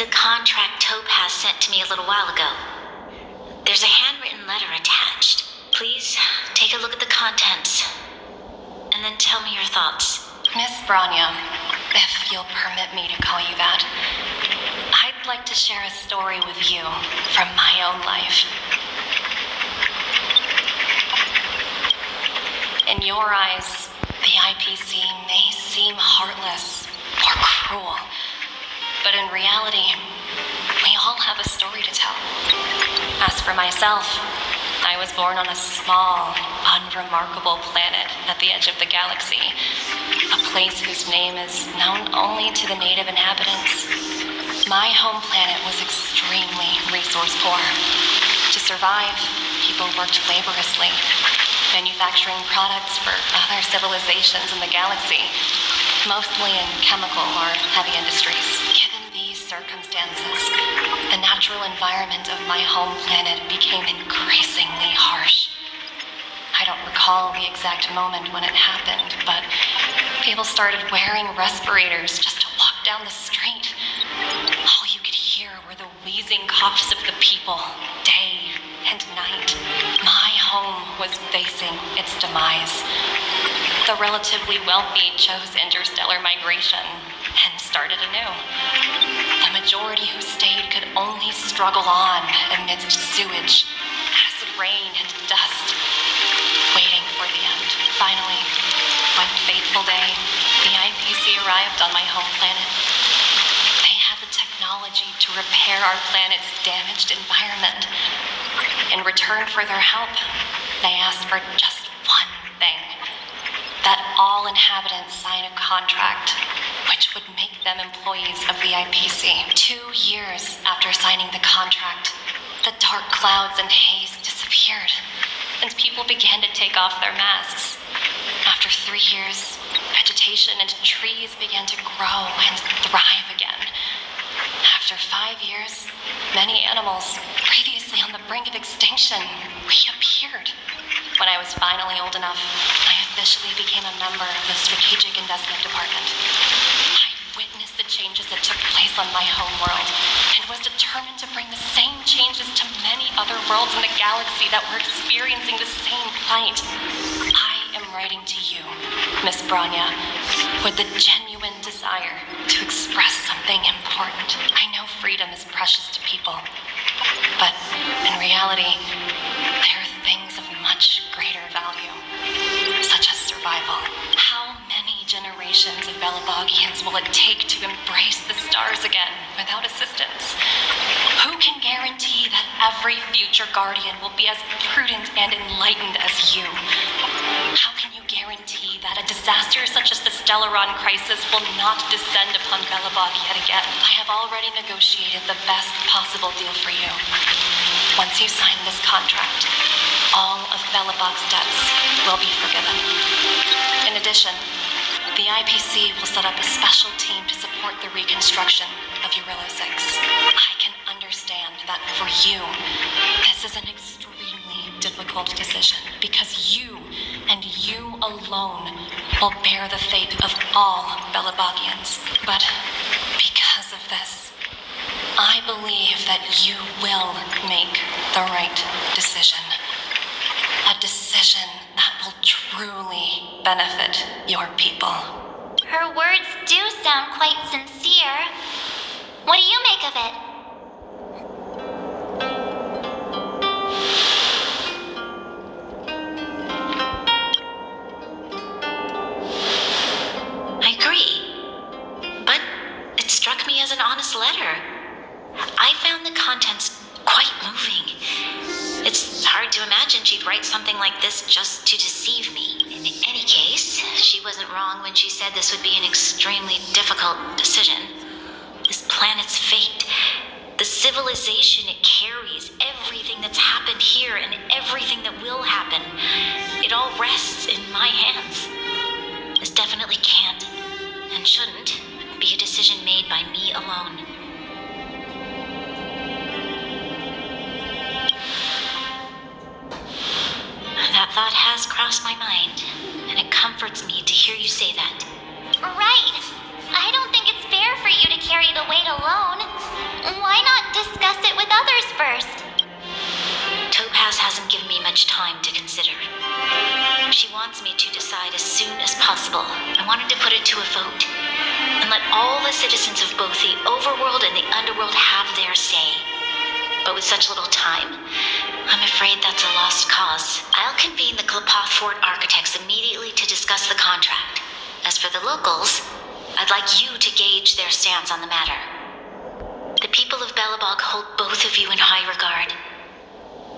The contract Topaz sent to me a little while ago. There's a handwritten letter attached. Please, take a look at the contents. And then tell me your thoughts. Miss Bronya, if you'll permit me to call you that, I'd like to share a story with you from my own life. In your eyes, the IPC may seem heartless or cruel, but in reality, we all have a story to tell. As for myself, I was born on a small, unremarkable planet at the edge of the galaxy, a place whose name is known only to the native inhabitants. My home planet was extremely resource poor. To survive, people worked laboriously, manufacturing products for other civilizations in the galaxy, mostly in chemical or heavy industries. Given these circumstances, the natural environment of my home planet became increasingly harsh. I don't recall the exact moment when it happened, but people started wearing respirators just to walk down the street. All you could hear were the wheezing coughs of the people, day and night. My home was facing its demise. The relatively wealthy chose interstellar migration and started anew. The majority who stayed could only struggle on amidst sewage, acid rain, and dust, waiting for the end. Finally, one fateful day, the IPC arrived on my home planet. They had the technology to repair our planet's damaged environment. In return for their help, they asked for just one thing: that all inhabitants sign a contract which would make them employees of the IPC. 2 years after signing the contract, the dark clouds and haze disappeared, and people began to take off their masks. After 3 years, vegetation and trees began to grow and thrive again. After 5 years, many animals previously on the brink of extinction reappeared. When I was finally old enough, I officially became a member of the Strategic Investment Department. I witnessed the changes that took place on my homeworld and was determined to bring the same changes to many other worlds in the galaxy that were experiencing the same plight. I am writing to you, Miss Bronya, with the genuine desire to express something important. I know freedom is precious to people, but in reality, there are things of much greater value, such as survival. How many generations of Belobogians will it take to embrace the stars again without assistance? Who can guarantee that every future Guardian will be as prudent and enlightened as you? How can you guarantee that a disaster such as the Stellaron crisis will not descend upon Belobog yet again? I have already negotiated the best possible deal for you. Once you sign this contract, all of Belobog's debts will be forgiven. In addition, the IPC will set up a special team to support the reconstruction of Jarilo-VI. I can understand that for you, this is an extremely difficult decision because you and you alone will bear the fate of all Belobogians. But because of this, I believe that you will make the right decision. A decision that will truly benefit your people. Her words do sound quite sincere. What do you make of it? I agree. But it struck me as an honest letter. I found the contents quite moving. It's hard to imagine she'd write something like this just to deceive me. In any case, she wasn't wrong when she said this would be an extremely difficult decision. This planet's fate, the civilization it carries, everything that's happened here and everything that will happen, it all rests in my hands. This definitely can't and shouldn't be a decision made by me alone. thought has crossed my mind, and it comforts me to hear you say that. Right. I don't think it's fair for you to carry the weight alone. Why not discuss it with others first? Topaz hasn't given me much time to consider. She wants me to decide as soon as possible. I wanted to put it to a vote and let all the citizens of both the Overworld and the Underworld have their say. But with such little time, I'm afraid that's a lost cause. I'll convene the Klapoth Fort architects immediately to discuss the contract. As for the locals, I'd like you to gauge their stance on the matter. The people of Belobog hold both of you in high regard.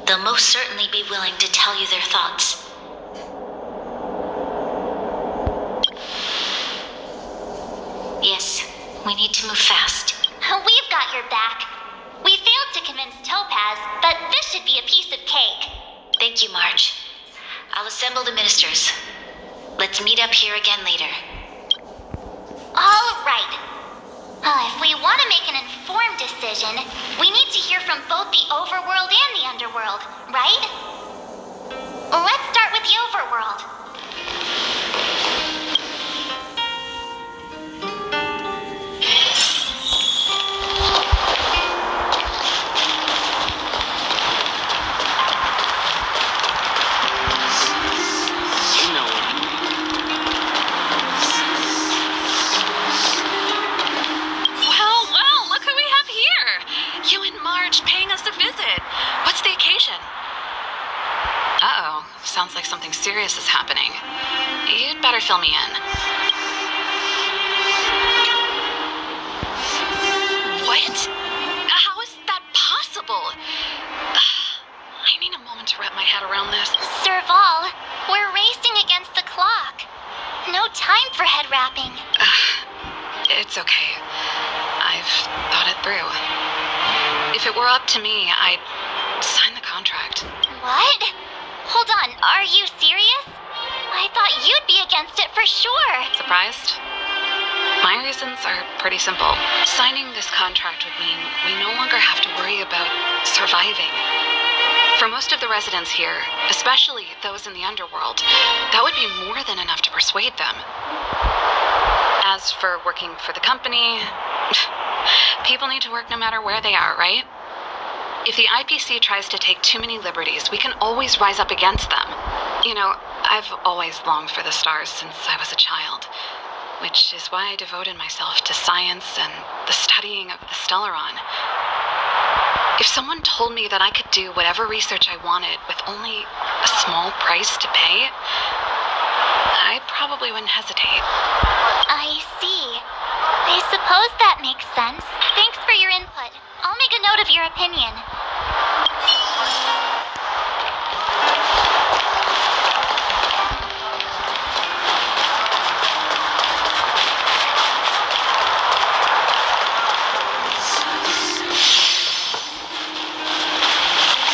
They'll most certainly be willing to tell you their thoughts. Yes, we need to move fast. We've got your back. We failed to convince Topaz, but this should be a piece of cake. Thank you, March. I'll assemble the ministers. Let's meet up here again later. All right. If we want to make an informed decision, we need to hear from both the Overworld and the Underworld, right? Let's start with the Overworld. Sounds like something serious is happening. You'd better fill me in. What? How is that possible? I need a moment to wrap my head around this. Serval, we're racing against the clock. No time for head wrapping. It's okay. I've thought it through. If it were up to me, I'd sign the contract. What? Hold on, are you serious? I thought you'd be against it for sure. Surprised? My reasons are pretty simple. Signing this contract would mean we no longer have to worry about surviving. For most of the residents here, especially those in the Underworld, that would be more than enough to persuade them. As for working for the company, people need to work no matter where they are, right? If the IPC tries to take too many liberties, we can always rise up against them. You know, I've always longed for the stars since I was a child, which is why I devoted myself to science and the studying of the Stellaron. If someone told me that I could do whatever research I wanted with only a small price to pay, I probably wouldn't hesitate. I see. I suppose that makes sense. Thanks for your input. I'll make a note of your opinion.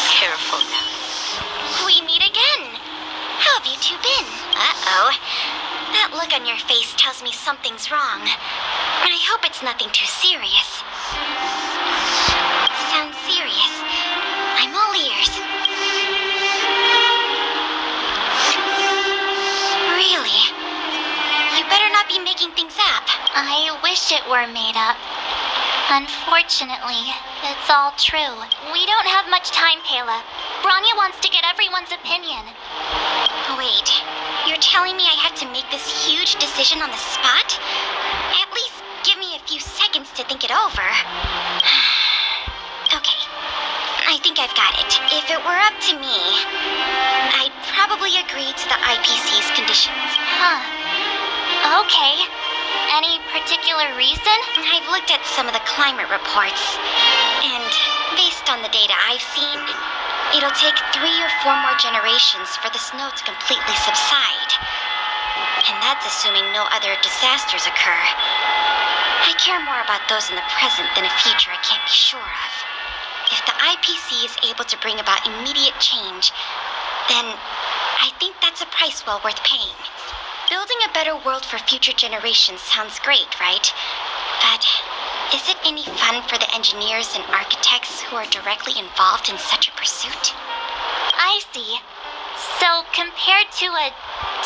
Careful now. We meet again. How have you two been? Uh-oh. That look on your face tells me something's wrong. I hope it's nothing too serious. Sounds serious. I'm all ears. Really? You better not be making things up. I wish it were made up. Unfortunately, it's all true. We don't have much time, Kayla. Bronya wants to get everyone's opinion. Wait, you're telling me I have to make this huge decision on the spot? At least give me a few seconds to think it over. Okay, I think I've got it. If it were up to me, I'd probably agree to the IPC's conditions. Okay. Any particular reason? I've looked at some of the climate reports, and based on the data I've seen, it'll take 3 or 4 more generations for the snow to completely subside. And that's assuming no other disasters occur. I care more about those in the present than a future I can't be sure of. If the IPC is able to bring about immediate change, then I think that's a price well worth paying. Building a better world for future generations sounds great, right? But is it any fun for the engineers and architects who are directly involved in such a pursuit? I see. So, compared to a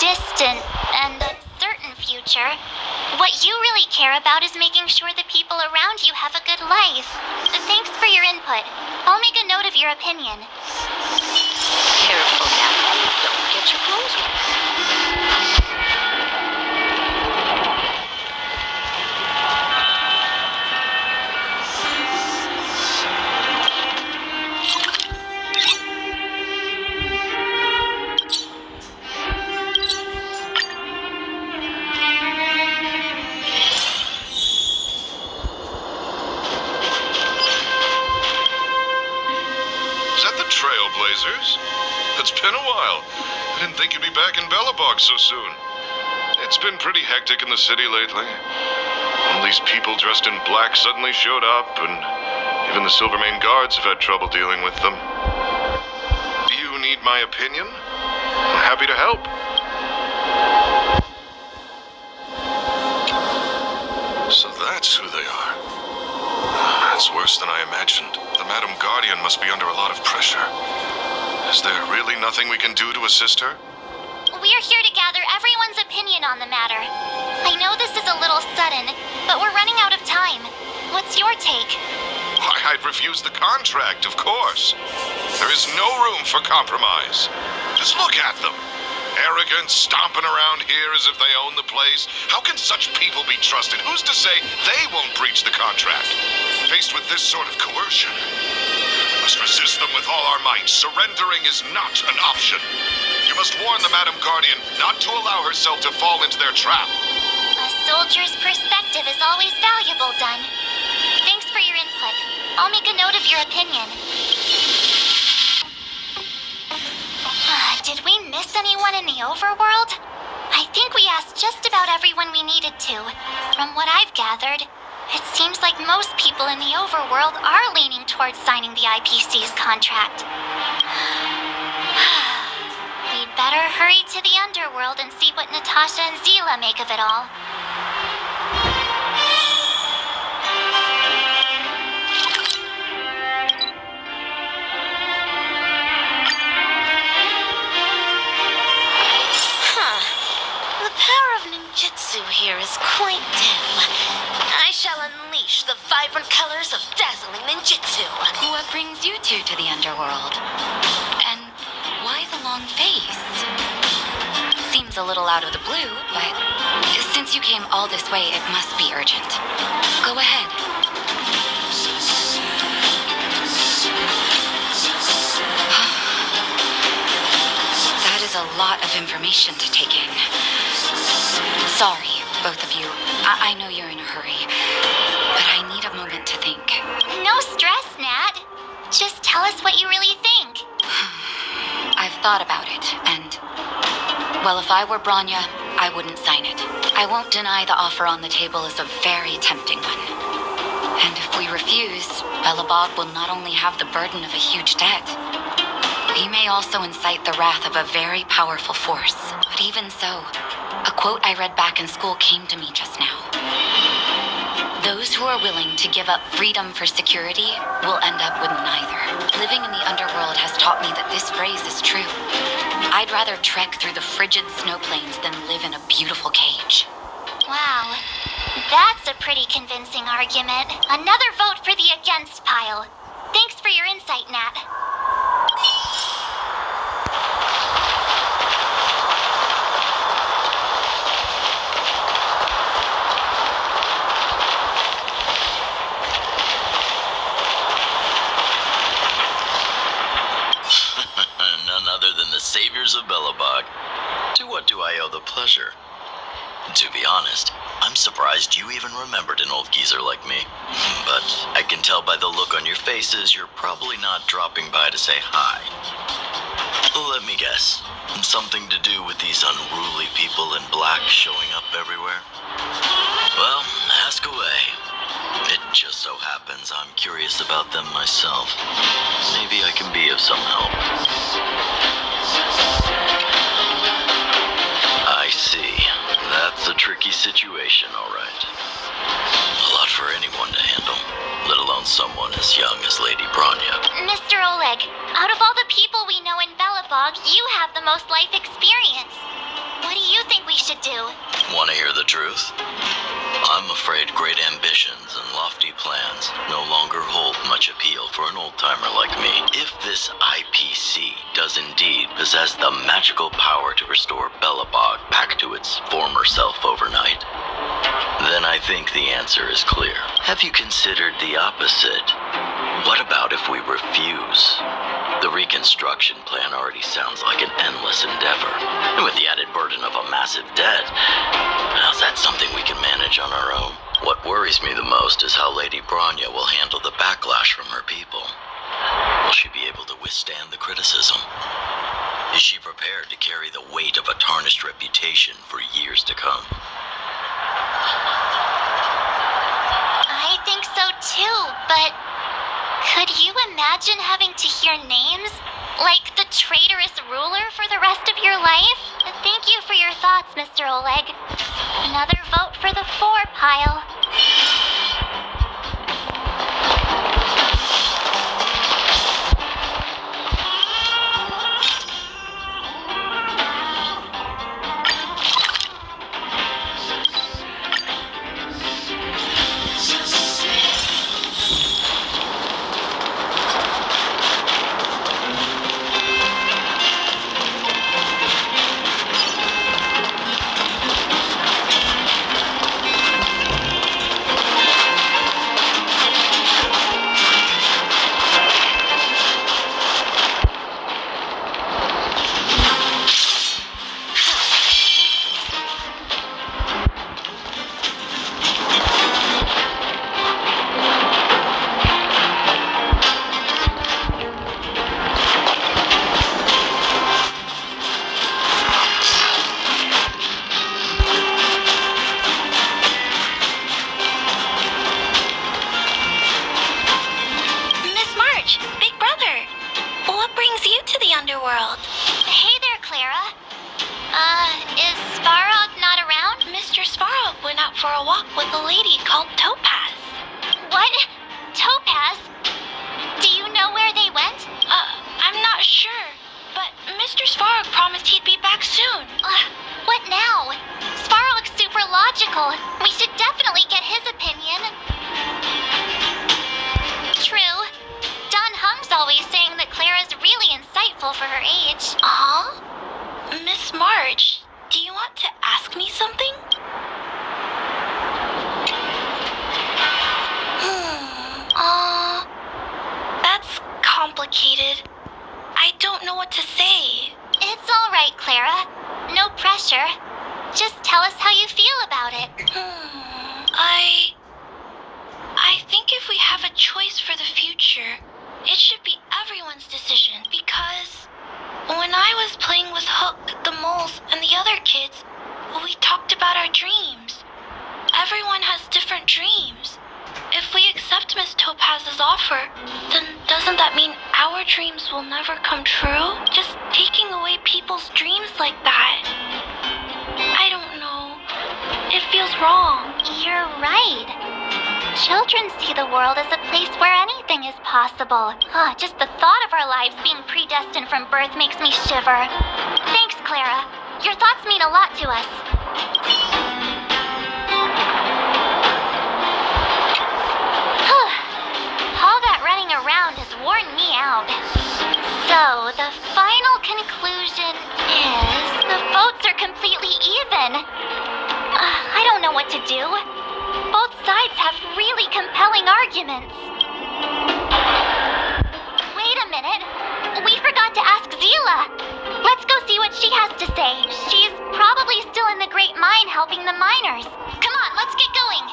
distant and uncertain future, what you really care about is making sure the people around you have a good life. Thanks for your input. I'll make a note of your opinion. Careful now. Don't get your clothes wet. Is that the Trailblazers? It's been a while. I didn't think you'd be back in Belobog so soon. It's been pretty hectic in the city lately. All these people dressed in black suddenly showed up, and even the Silvermane guards have had trouble dealing with them. Do you need my opinion? I'm happy to help. So that's who they are. That's worse than I imagined. The Madam Guardian must be under a lot of pressure. Is there really nothing we can do to assist her? We're here to gather everyone's opinion on the matter. I know this is a little sudden, but we're running out of time. What's your take? Why, I'd refuse the contract, of course. There is no room for compromise. Just look at them. Arrogant, stomping around here as if they own the place. How can such people be trusted? Who's to say they won't breach the contract? Faced with this sort of coercion, we must resist them with all our might. Surrendering is not an option. You must warn the Madam Guardian not to allow herself to fall into their trap. A soldier's perspective is always valuable, Dunn. Thanks for your input. I'll make a note of your opinion. Did we miss anyone in the Overworld? I think we asked just about everyone we needed to. From what I've gathered, it seems like most people in the Overworld are leaning towards signing the IPC's contract. We'd better hurry to the Underworld and see what Natasha and Zila make of it all. The power of ninjutsu here is quite dim. I shall unleash the vibrant colors of dazzling ninjutsu. What brings you two to the Underworld? And why the long face? Seems a little out of the blue, but since you came all this way, it must be urgent. Go ahead. That is a lot of information to take in. Sorry, both of you. I know you're in a hurry, but I need a moment to think. No stress, Nat. Just tell us what you really think. I've thought about it, and, well, if I were Bronya, I wouldn't sign it. I won't deny the offer on the table is a very tempting one. And if we refuse, Belobog will not only have the burden of a huge debt, we may also incite the wrath of a very powerful force. But even so, a quote I read back in school came to me just now. Those who are willing to give up freedom for security will end up with neither. Living in the Underworld has taught me that this phrase is true. I'd rather trek through the frigid snow plains than live in a beautiful cage. Wow, that's a pretty convincing argument. Another vote for the against pile. Thanks for your insight, Nat. None other than the saviors of Belobog. To what do I owe the pleasure? To be honest, I'm surprised you even remembered an old geezer like me. But I can tell by the look on your faces you're probably not dropping by to say hi. Let me guess. Something to do with these unruly people in black showing up everywhere? Well, ask away. It just so happens I'm curious about them myself. Maybe I can be of some help. I see. That's a tricky situation, all right. A lot for anyone to handle, let alone someone as young as Lady Bronya. Mr. Oleg, out of all the people we know in Belobog, Belobog, you have the most life experience. What do you think we should do? Want to hear the truth? I'm afraid great ambitions and lofty plans no longer hold much appeal for an old-timer like me. If this IPC does indeed possess the magical power to restore Belobog back to its former self overnight, then I think the answer is clear. Have you considered the opposite? What about if we refuse? The reconstruction plan already sounds like an endless endeavor, and with the added burden of a massive debt, how's that something we can manage on our own? What worries me the most is how Lady Bronya will handle the backlash from her people. Will she be able to withstand the criticism? Is she prepared to carry the weight of a tarnished reputation for years to come? I think so too, but could you imagine having to hear names? Like the traitorous ruler for the rest of your life? Thank you for your thoughts, Mr. Oleg. Another vote for the 4 pile. Underworld. Hey there, Clara. Is Svarog not around? Mr. Svarog went out for a walk with a lady called Topaz. What? Topaz? Do you know where they went? I'm not sure, but Mr. Svarog promised he'd be back soon. What now? Svarog's super logical. We should definitely get his opinion. True. Don Hung's always saying that Clara's really insightful for her age. Miss March, do you want to ask me something? That's complicated. I don't know what to say. It's all right, Clara. No pressure. Just tell us how you feel about it. I think if we have a choice for the future, it should be everyone's decision, because when I was playing with Hook, the moles, and the other kids, we talked about our dreams. Everyone has different dreams. If we accept Miss Topaz's offer, then doesn't that mean our dreams will never come true? Just taking away people's dreams like that. I don't know. It feels wrong. You're right. Children see the world as a place where anything is possible. Just the thought of our lives being predestined from birth makes me shiver. Thanks, Clara. Your thoughts mean a lot to us. All that running around has worn me out. So, the final conclusion is the votes are completely even. I don't know what to do. Both sides have really compelling arguments. Wait a minute. We forgot to ask Zila. Let's go see what she has to say. She's probably still in the Great Mine helping the miners. Come on, let's get going.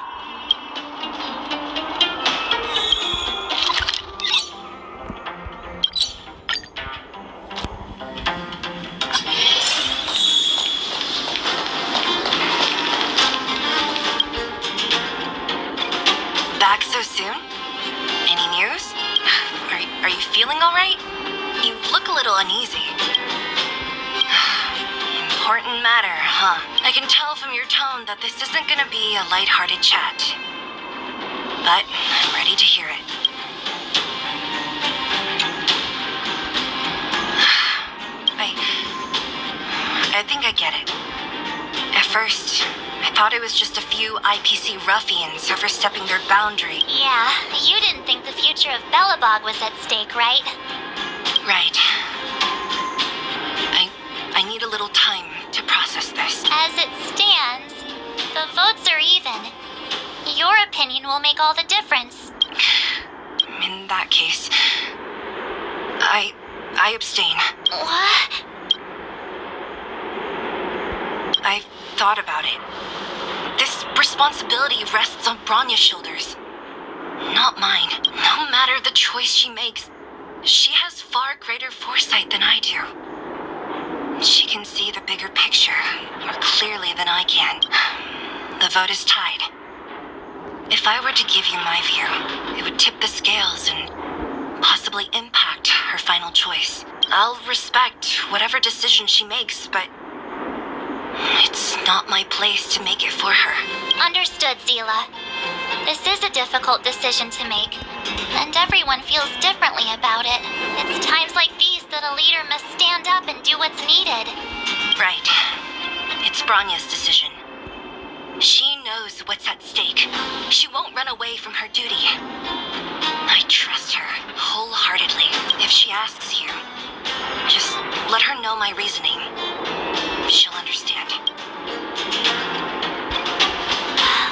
Back so soon? Any news? Are you feeling all right? You look a little uneasy. Important matter, huh? I can tell from your tone that this isn't gonna be a lighthearted chat. But I'm ready to hear it. think I get it. At first, I thought it was just a few IPC ruffians overstepping their boundary. Yeah, you didn't think the future of Belobog was at stake, right? Right. I need a little time to process this. As it stands, the votes are even. Your opinion will make all the difference. In that case, I abstain. What? I've thought about it. This responsibility rests on Bronya's shoulders, not mine. No matter the choice she makes, she has far greater foresight than I do. She can see the bigger picture more clearly than I can. The vote is tied. If I were to give you my view, it would tip the scales and possibly impact her final choice. I'll respect whatever decision she makes, but it's not my place to make it for her. Understood, Zila. This is a difficult decision to make, and everyone feels differently about it. It's times like these that a leader must stand up and do what's needed. Right. It's Bronya's decision. She knows what's at stake. She won't run away from her duty. I trust her wholeheartedly. If she asks you, just let her know my reasoning. She'll understand.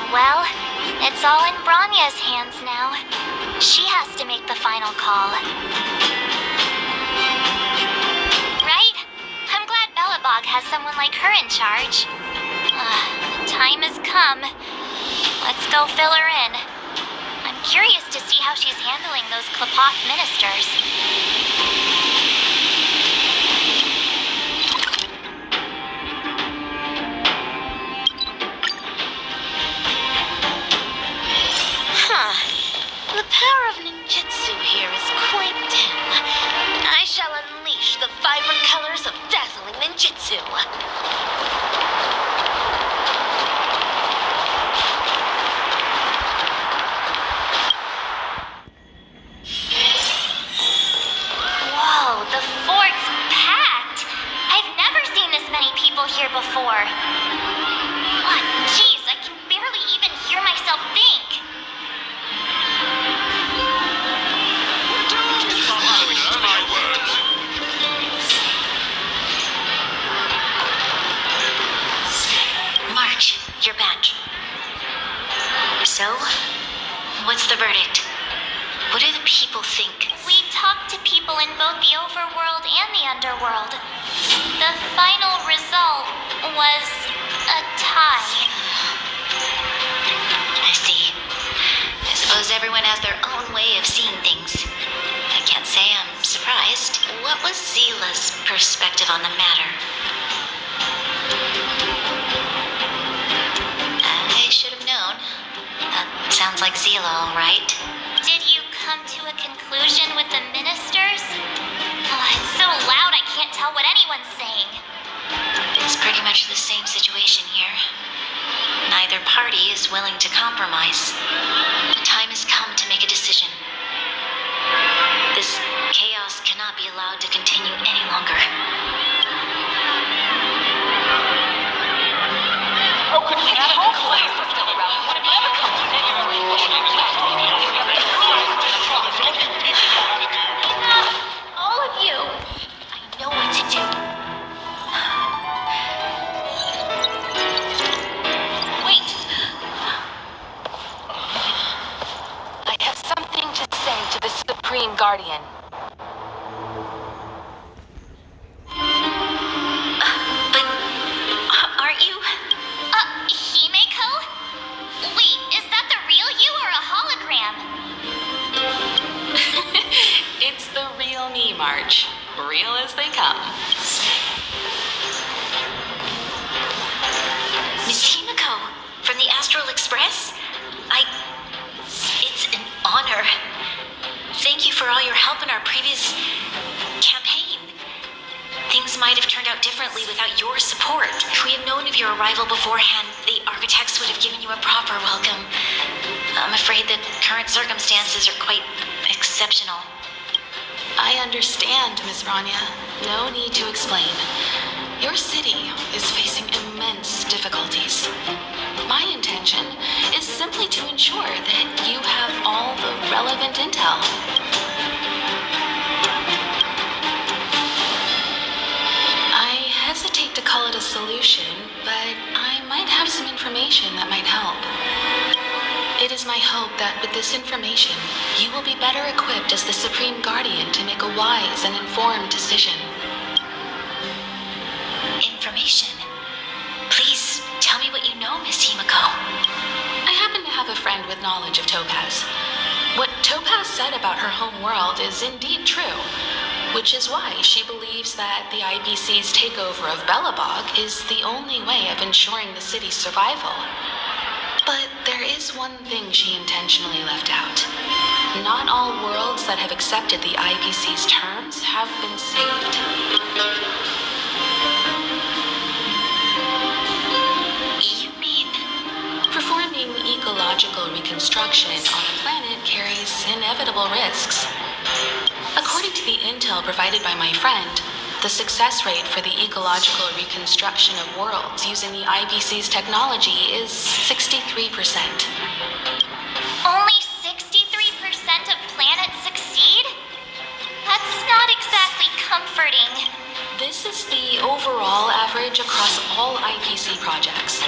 Well, it's all in Bronya's hands now. She has to make the final call. Right? I'm glad Belobog has someone like her in charge. The time has come. Let's go fill her in. I'm curious to see how she's handling those Klapoth ministers. The power of ninjutsu here is quite dim. I shall unleash the vibrant colors of dazzling ninjutsu. Whoa, the fort's packed. I've never seen this many people here before. Oh, jeez, I can barely even hear myself think. March, you're back. So, what's the verdict? What do the people think? We talked to people in both the overworld and the underworld. The final result was a tie. I see. I suppose everyone has their own way of seeing things. I can't say I'm surprised. What was Zila's perspective on the matter? I should have known. That sounds like Zila, all right. Did you come to a conclusion with the ministers? Oh, it's so loud I can't tell what anyone's saying. It's pretty much the same situation here. Neither party is willing to compromise. The time has come to make a decision. This chaos cannot be allowed to continue any longer. How could we have a class still around? Would it ever come to this? All of you. I know what to do. Wait! I have something to say to the Supreme Guardian. But aren't you? Himeko? Wait, is that the real you or a hologram? It's the real me, March. Real as they come. Miss Himeko, from the Astral Express? It's an honor. Thank you for all your help in our previous campaign. Things might have turned out differently without your support. If we had known of your arrival beforehand, the architects would have given you a proper welcome. I'm afraid the current circumstances are quite exceptional. I understand, Ms. Bronya. No need to explain. Your city is facing immense difficulties. My intention is simply to ensure that you have all the relevant intel. I hesitate to call it a solution, but I might have some information that might help. It is my hope that with this information, you will be better equipped as the Supreme Guardian to make a wise and informed decision. Information? Please, tell me what you know, Miss Himeko. I happen to have a friend with knowledge of Topaz. What Topaz said about her home world is indeed true, which is why she believes that the IPC's takeover of Belobog is the only way of ensuring the city's survival. But there is one thing she intentionally left out. Not all worlds that have accepted the IPC's terms have been saved. You mean? Performing ecological reconstruction on a planet carries inevitable risks. According to the intel provided by my friend, the success rate for the ecological reconstruction of worlds using the IPC's technology is 63%. Only 63% of planets succeed? That's not exactly comforting. This is the overall average across all IPC projects.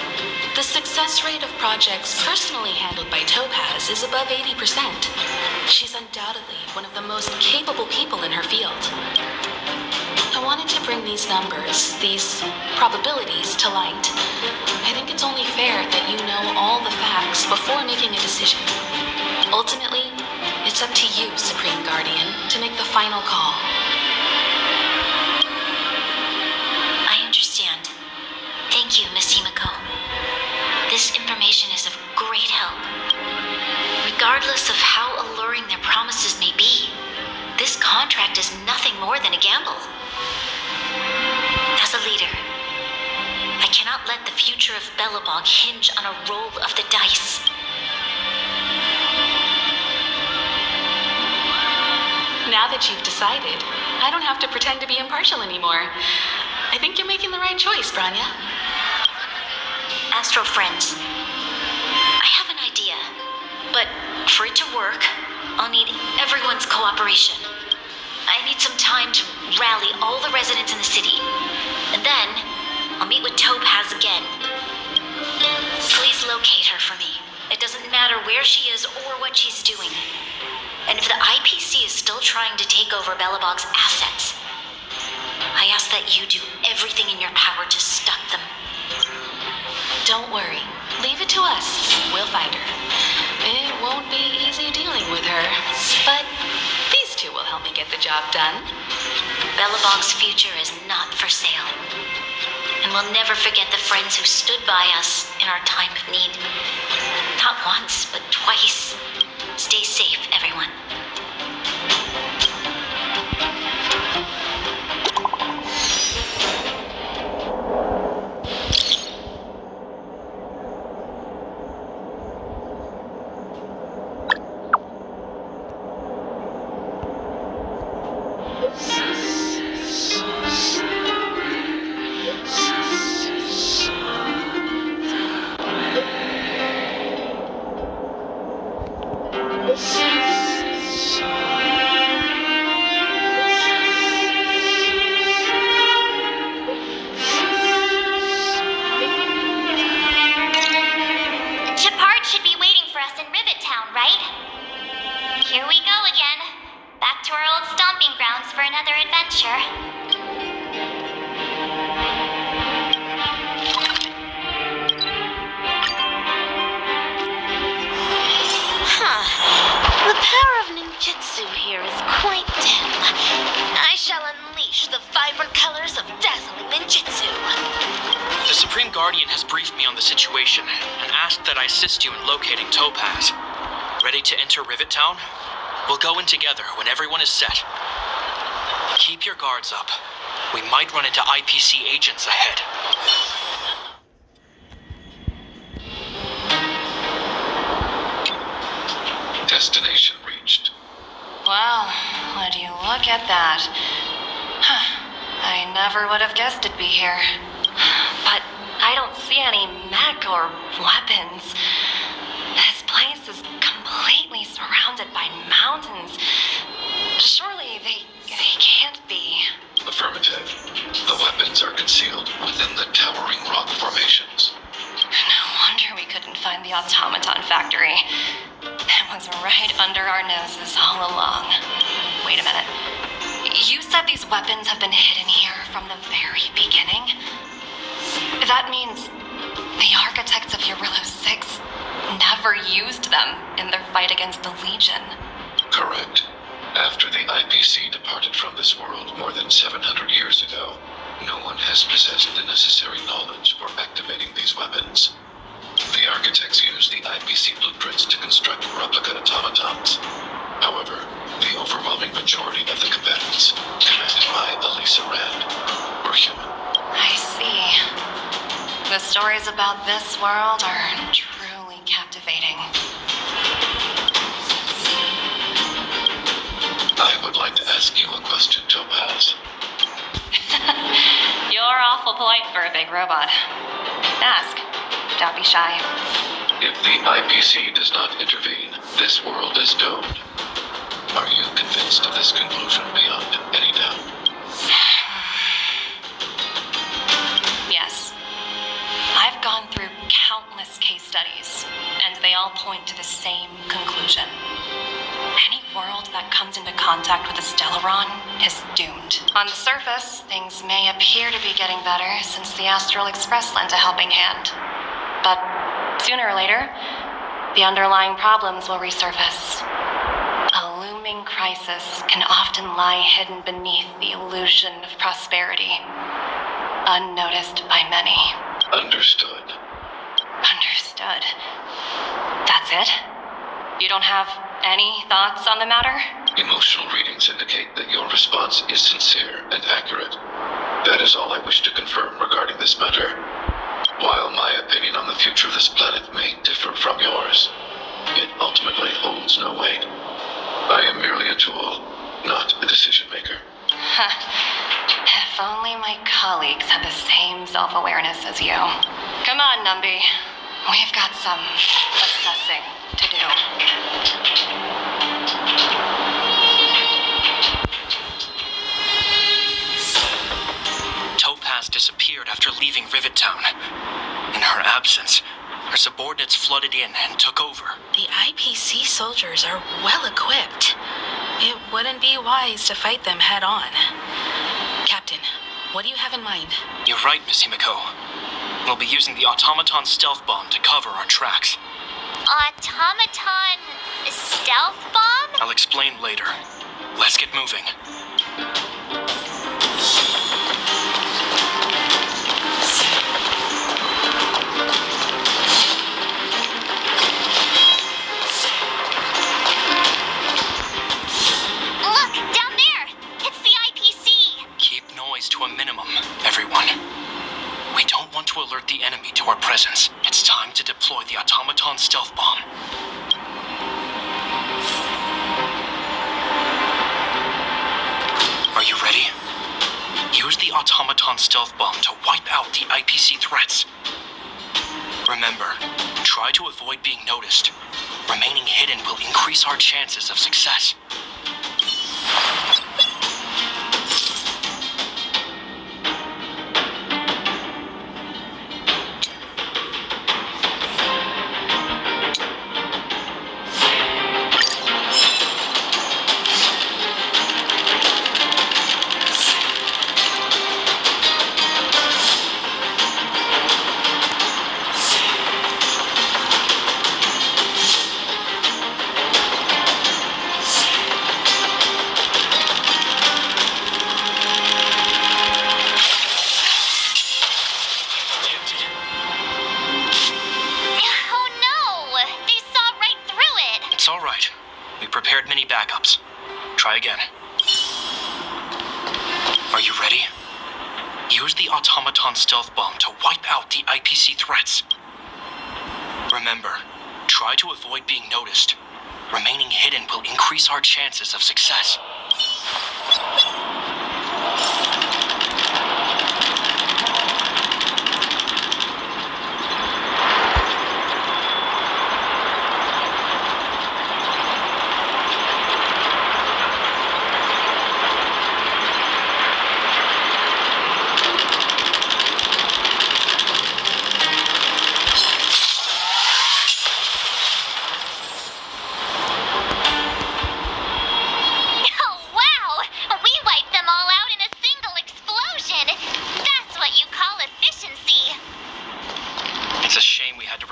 The success rate of projects personally handled by Topaz is above 80%. She's undoubtedly one of the most capable people in her field. I wanted to bring these numbers, these probabilities, to light. I think it's only fair that you know all the facts before making a decision. Ultimately, it's up to you, Supreme Guardian, to make the final call. I understand. Thank you, Miss Himeko. This information is of great help. Regardless of how alluring their promises may be, this contract is nothing more than a gamble. As a leader, I cannot let the future of Belobog hinge on a roll of the dice. Now that you've decided, I don't have to pretend to be impartial anymore. I think you're making the right choice, Bronya. Astro friends, I have an idea, but for it to work, I'll need everyone's cooperation. I need some time to rally all the residents in the city, and then I'll meet with Topaz again. Please locate her for me. It doesn't matter where she is or what she's doing. And if the IPC is still trying to take over Belobog's assets, I ask that you do everything in your power to stop them. Don't worry. Leave it to us. We'll find her. It won't be easy dealing with her, but these two will help me get the job done. Belobog's future is not for sale. And we'll never forget the friends who stood by us in our time of need. Not once, but twice. Stay safe, everyone. Shepard should be waiting for us in Rivet Town, right? Here we go again. Back to our old stomping grounds for another adventure. The power of ninjutsu here is quite dim. I shall unleash the vibrant colors of dazzling ninjutsu. The Supreme Guardian has briefed me on the situation and asked that I assist you in locating Topaz. Ready to enter Rivet Town? We'll go in together when everyone is set. Keep your guards up. We might run into IPC agents ahead. Destination reached. Well, what do you look at that. I never would have guessed it'd be here. But I don't see any mech or weapons. This place is completely surrounded by mountains. Surely they can't be. Affirmative. The weapons are concealed within the towering rock formations. No wonder we couldn't find the automaton factory. It was right under our noses all along. Wait a minute. You said these weapons have been hidden here from the very beginning? That means the architects of Jarilo-VI never used them in their fight against the Legion. Correct. After the IPC departed from this world more than 700 years ago, no one has possessed the necessary knowledge for activating these weapons. The architects used the IPC blueprints to construct replica automatons. However, the overwhelming majority of the combatants, commanded by Elisa Rand, were human. I see. The stories about this world are truly captivating. I would like to ask you a question, Topaz. You're awful polite for a big robot. Ask. Don't be shy. If the IPC does not intervene, this world is doomed. Are you convinced of this conclusion beyond any doubt? Yes. I've gone through countless case studies, and they all point to the same conclusion. Any world that comes into contact with a Stellaron is doomed. On the surface, things may appear to be getting better since the Astral Express lent a helping hand. But sooner or later, the underlying problems will resurface. A looming crisis can often lie hidden beneath the illusion of prosperity, unnoticed by many. Understood. Understood. That's it? You don't have any thoughts on the matter? Emotional readings indicate that your response is sincere and accurate. That is all I wish to confirm regarding this matter. While my opinion on the future of this planet may differ from yours, it ultimately holds no weight. I am merely a tool, not a decision maker. If only my colleagues had the same self-awareness as you. Come on, Numby. We've got some assessing to do. Topaz disappeared after leaving Rivet Town. In her absence, her subordinates flooded in and took over. The IPC soldiers are well equipped. It wouldn't be wise to fight them head on. Captain, what do you have in mind? You're right, Miss Himeko. We'll be using the automaton stealth bomb to cover our tracks. Automaton stealth bomb? I'll explain later. Let's get moving. Look, down there! It's the IPC! Keep noise to a minimum, everyone. We don't want to alert the enemy to our presence. It's time to deploy the automaton stealth bomb. Are you ready? Use the automaton stealth bomb to wipe out the IPC threats. Remember, try to avoid being noticed. Remaining hidden will increase our chances of success. Prepared many backups. Try again. Are you ready? Use the automaton stealth bomb to wipe out the IPC threats. Remember, try to avoid being noticed. Remaining hidden will increase our chances of success.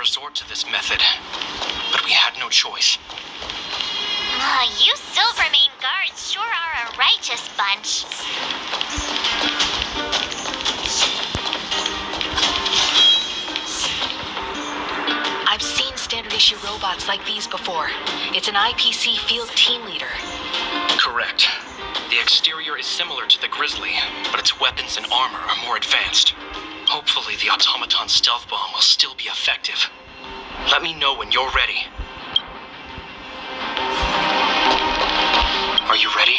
resort to this method, but we had no choice. You Silvermane guards sure are a righteous bunch. I've seen standard issue robots like these before. It's an IPC field team leader. Correct. The exterior is similar to the Grizzly, but its weapons and armor are more advanced. Hopefully the automaton stealth bomb will still be effective. Let me know when you're ready. Are you ready?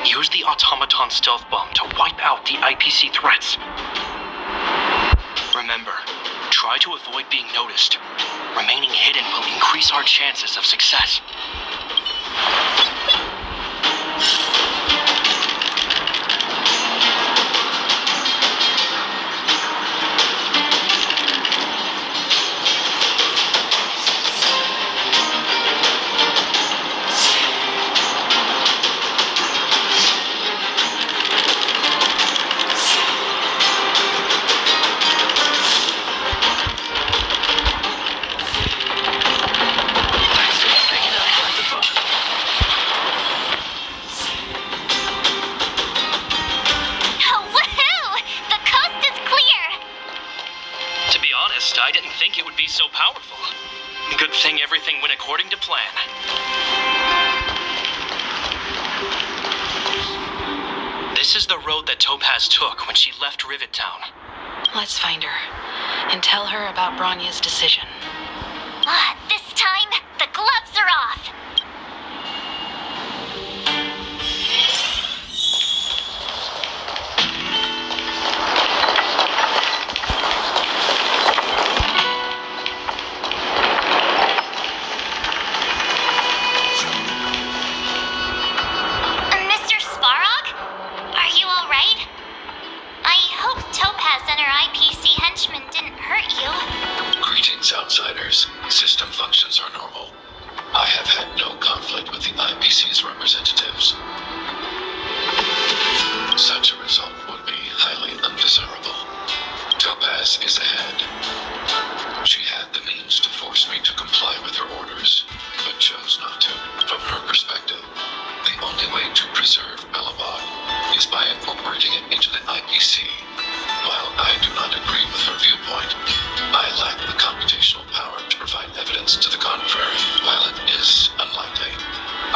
Use the automaton stealth bomb to wipe out the IPC threats. Remember, try to avoid being noticed. Remaining hidden will increase our chances of success. I didn't think it would be so powerful. Good thing everything went according to plan. This is the road that Topaz took when she left Rivet Town. Let's find her and tell her about Bronya's decision. This time, the gloves are off. Outsiders. System functions are normal. I have had no conflict with the IPC's representatives. Such a result would be highly undesirable. Topaz is ahead. She had the means to force me to comply with her orders, but chose not to. From her perspective, the only way to preserve Belobog is by incorporating it into the IPC. While I do not agree with her viewpoint, I lack the computational power to provide evidence to the contrary. While it is unlikely,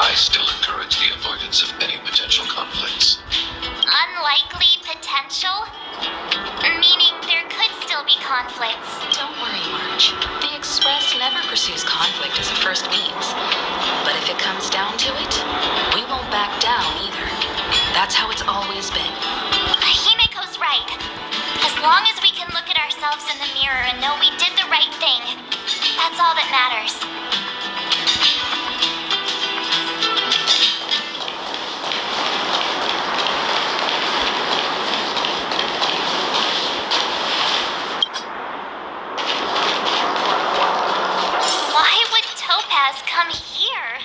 I still encourage the avoidance of any potential conflicts. Unlikely potential? Meaning there could still be conflicts. Don't worry, March. The Express never pursues conflict as a first means. But if it comes down to it, we won't back down either. That's how it's always been. Himeko's right. As long as we can look at ourselves in the mirror and know we did the right thing, that's all that matters. Why would Topaz come here?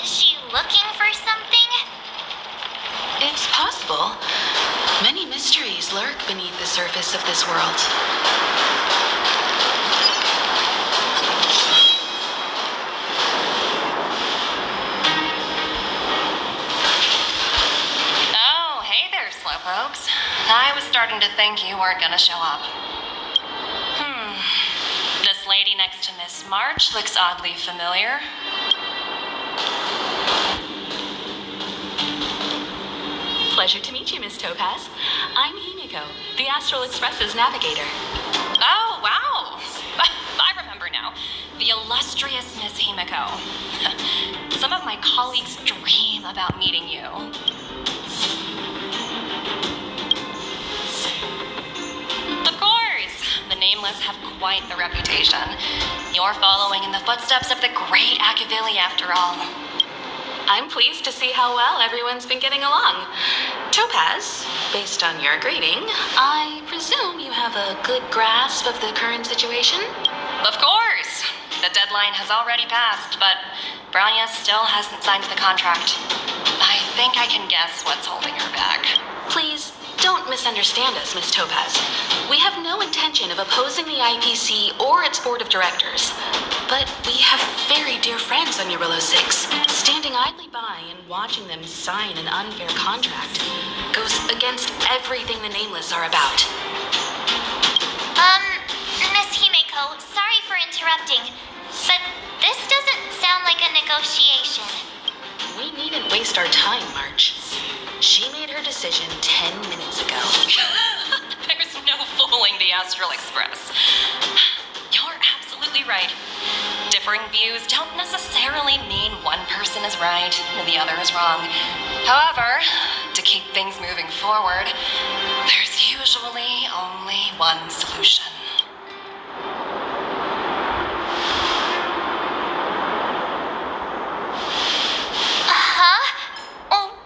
Is she looking for something? It's possible. Many mysteries lurk beneath the surface of this world. Oh, hey there, slowpokes. I was starting to think you weren't gonna show up. This lady next to Miss March looks oddly familiar. Pleasure to meet you, Miss Topaz. I'm Himeko, the Astral Express's navigator. Oh, wow! I remember now. The illustrious Miss Himeko. Some of my colleagues dream dream about meeting you. Of course, the Nameless have quite the reputation. You're following in the footsteps of the great Akavili, after all. I'm pleased to see how well everyone's been getting along. Topaz, based on your greeting, I presume you have a good grasp of the current situation? Of course! The deadline has already passed, but Bronya still hasn't signed the contract. I think I can guess what's holding her back. Please, don't misunderstand us, Miss Topaz. We have no intention of opposing the IPC or its board of directors. But we have very dear friends on Jarilo-VI. Standing idly by and watching them sign an unfair contract goes against everything the Nameless are about. Miss Himeko, sorry for interrupting, but this doesn't sound like a negotiation. We needn't waste our time, March. She made her decision 10 minutes ago. There's no fooling the Astral Express. You're absolutely right. Differing views don't necessarily mean one person is right and the other is wrong. However, to keep things moving forward, there's usually only one solution.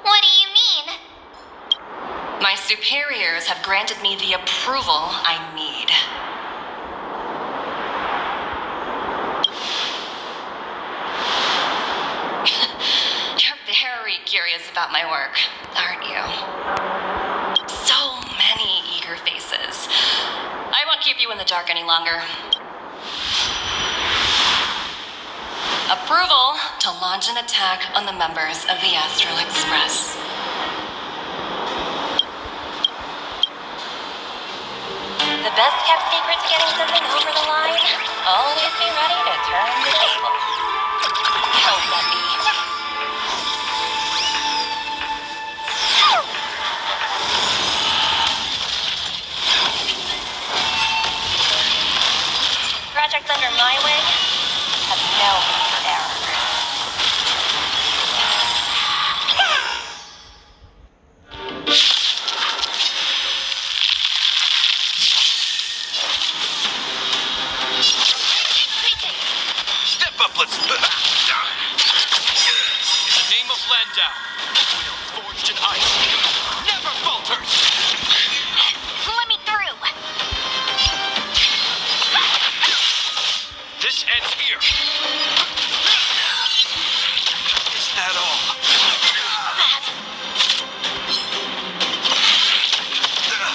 What do you mean? My superiors have granted me the approval I need. You're very curious about my work, aren't you? So many eager faces. I won't keep you in the dark any longer. Approval to launch an attack on the members of the Astral Express. The best kept secret to getting something over the line? Always be ready to turn the tables. Don't let me. Projects under my wing have no room for error. Step up, let's... In the name of Landau, a will forged in ice never falters! Let me through. This ends here. Is that all?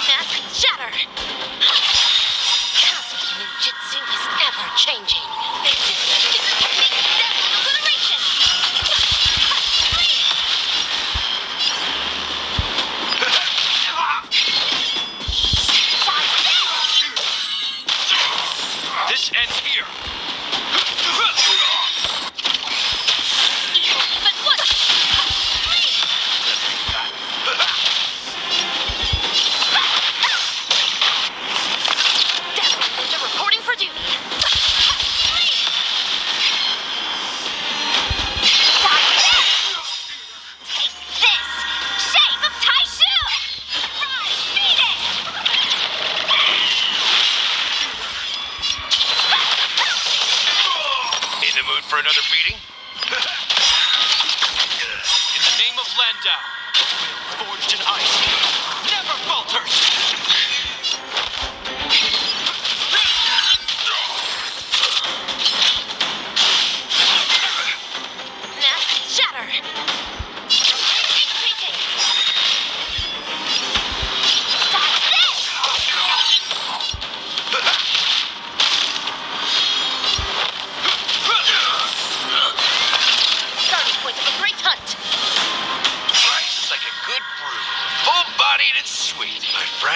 Mask shatter! Kazu's ninjutsu is ever changing. Obliteration! This ends here. But what? Dazzling Ninja reporting for duty. Take this! Shape of Taishu! Rise, Phoenix! In the mood for another beating? In the name of Landau, a will forged in ice never falters! Mask shatter! Starting point of a great hunt! Nice like a good brew. Full-bodied and sweet. My friend.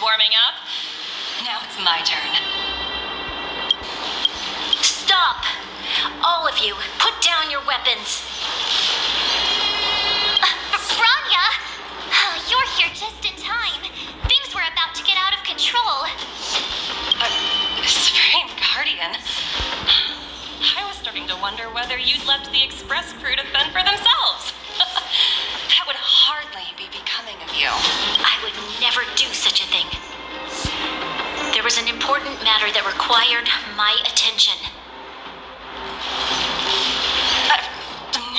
finished warming up. Now it's my turn. Stop! All of you, put down your weapons. Bronya! You're here just in time. Things were about to get out of control. Supreme Guardian. I was starting to wonder whether you'd left the Express crew to fend for themselves. That would hardly be becoming of you. I would never do such a thing. There was an important matter that required my attention.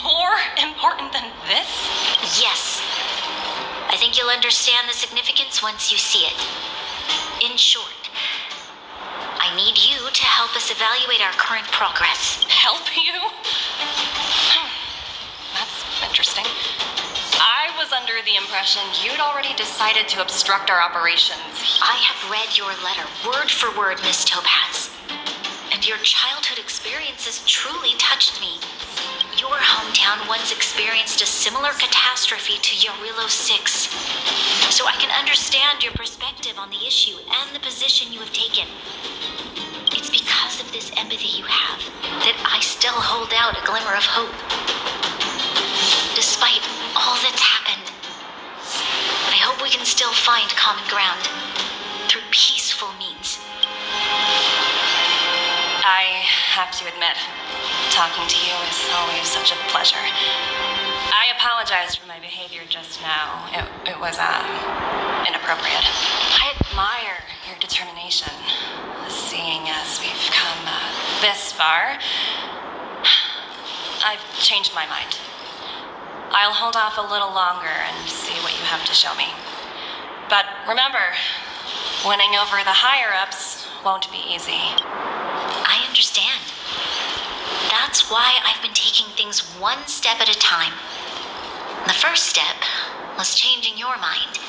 More important than this? Yes. I think you'll understand the significance once you see it. In short, I need you to help us evaluate our current progress. Help you? That's interesting. I was under the impression you'd already decided to obstruct our operations. I have read your letter, word for word, Miss Topaz. And your childhood experiences truly touched me. Your hometown once experienced a similar catastrophe to Jarilo-VI. So I can understand your perspective on the issue and the position you have taken. It's because of this empathy you have that I still hold out a glimmer of hope. Despite all that's happened, I hope we can still find common ground through peaceful means. I have to admit, talking to you is always such a pleasure. I apologize for my behavior just now. It was, inappropriate. I admire your determination, seeing as we've come this far. I've changed my mind. I'll hold off a little longer and see what you have to show me. But remember, winning over the higher-ups won't be easy. I understand. That's why I've been taking things one step at a time. The first step was changing your mind.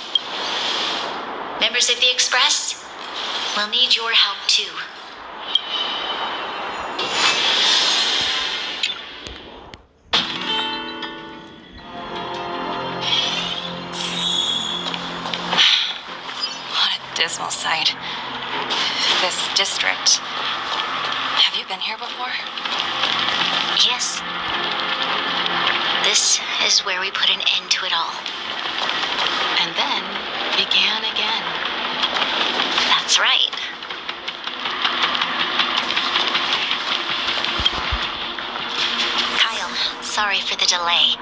Members of the Express will need your help too. What a dismal sight. This district. Have you been here before? Yes. This is where we put an end to it all. And then began again. That's right. Kyle, sorry for the delay.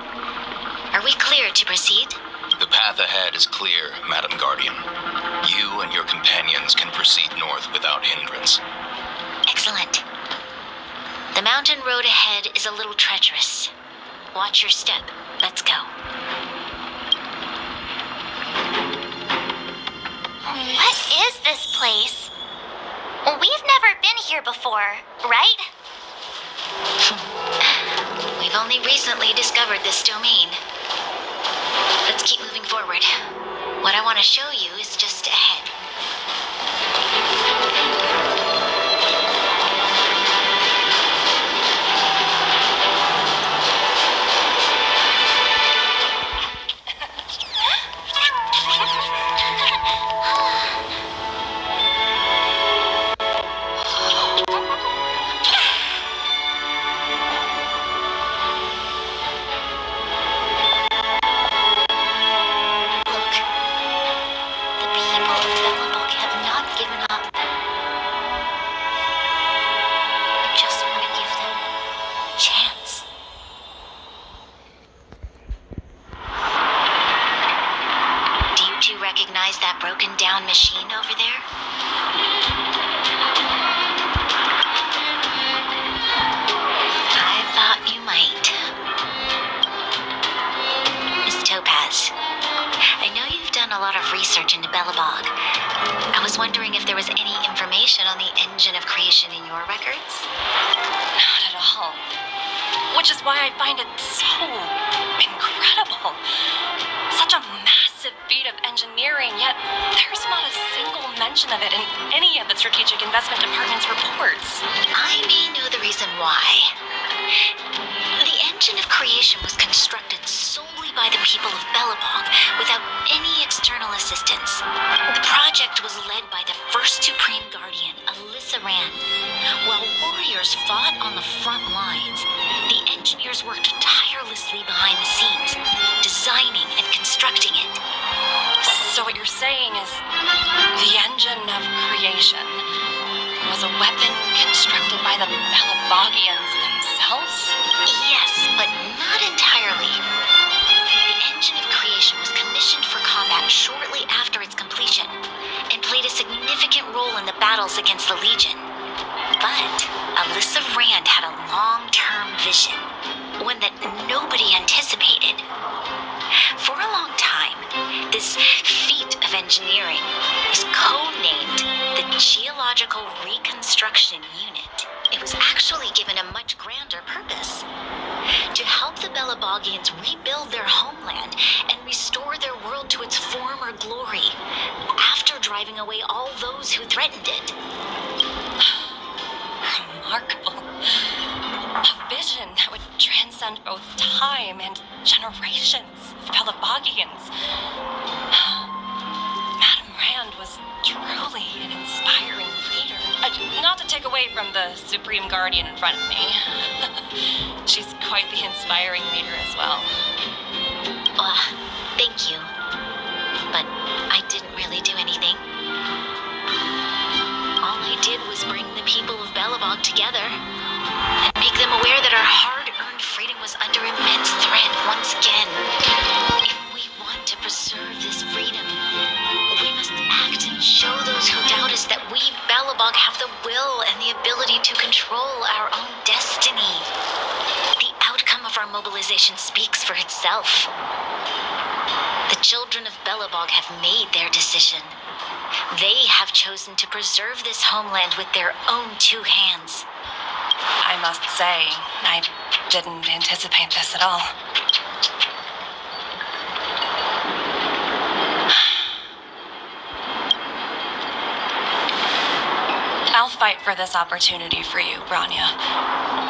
Are we clear to proceed? The path ahead is clear, Madam Guardian. You and your companions can proceed north without hindrance. Excellent. The mountain road ahead is a little treacherous. Watch your step. Let's go. What is this place? We've never been here before, right? We've only recently discovered this domain. Let's keep moving forward. What I want to show you is just ahead. Machine over there? I thought you might. Miss Topaz, I know you've done a lot of research into Belobog. I was wondering if there was any information on the engine of creation in your records? Not at all. Which is why I find it so incredible. Such a massive feat of engineering, yet there's not a single mention of it in any of the Strategic Investment Department's reports. I may know the reason why. The engine of creation was constructed solely by the people of Belobog without any external assistance. The project was led by the first Supreme Guardian, Alyssa Rand. While warriors fought on the front lines, the engineers worked tirelessly behind the scenes, designing and constructing it. So what you're saying is the engine of creation was a weapon constructed by the Belobogians themselves? Yes, but not entirely. The engine of creation was commissioned for combat shortly after its completion and played a significant role in the battles against the Legion. But Alyssa Rand had a long-term vision, one that nobody anticipated. For a long time, this feat of engineering was codenamed the Geological Reconstruction Unit. It was actually given a much grander purpose: to help the Belobogians rebuild their homeland and restore their world to its former glory, after driving away all those who threatened it. Remarkable. A vision that would transcend both time and generations of Belobogians. Madame Rand was truly an inspiring leader. Not to take away from the Supreme Guardian in front of me. She's quite the inspiring leader as well. Thank you. But I didn't really do anything. All I did was bring the people of Belobog together and make them aware that our hard-earned freedom was under immense threat once again. If we want to preserve this freedom, we must act and show those who doubt us that we Belobog have the will and the ability to control our own destiny. The outcome of our mobilization speaks for itself. The children of Belobog have made their decision. They have chosen to preserve this homeland with their own two hands. I must say, I didn't anticipate this at all. I'll fight for this opportunity for you, Bronya.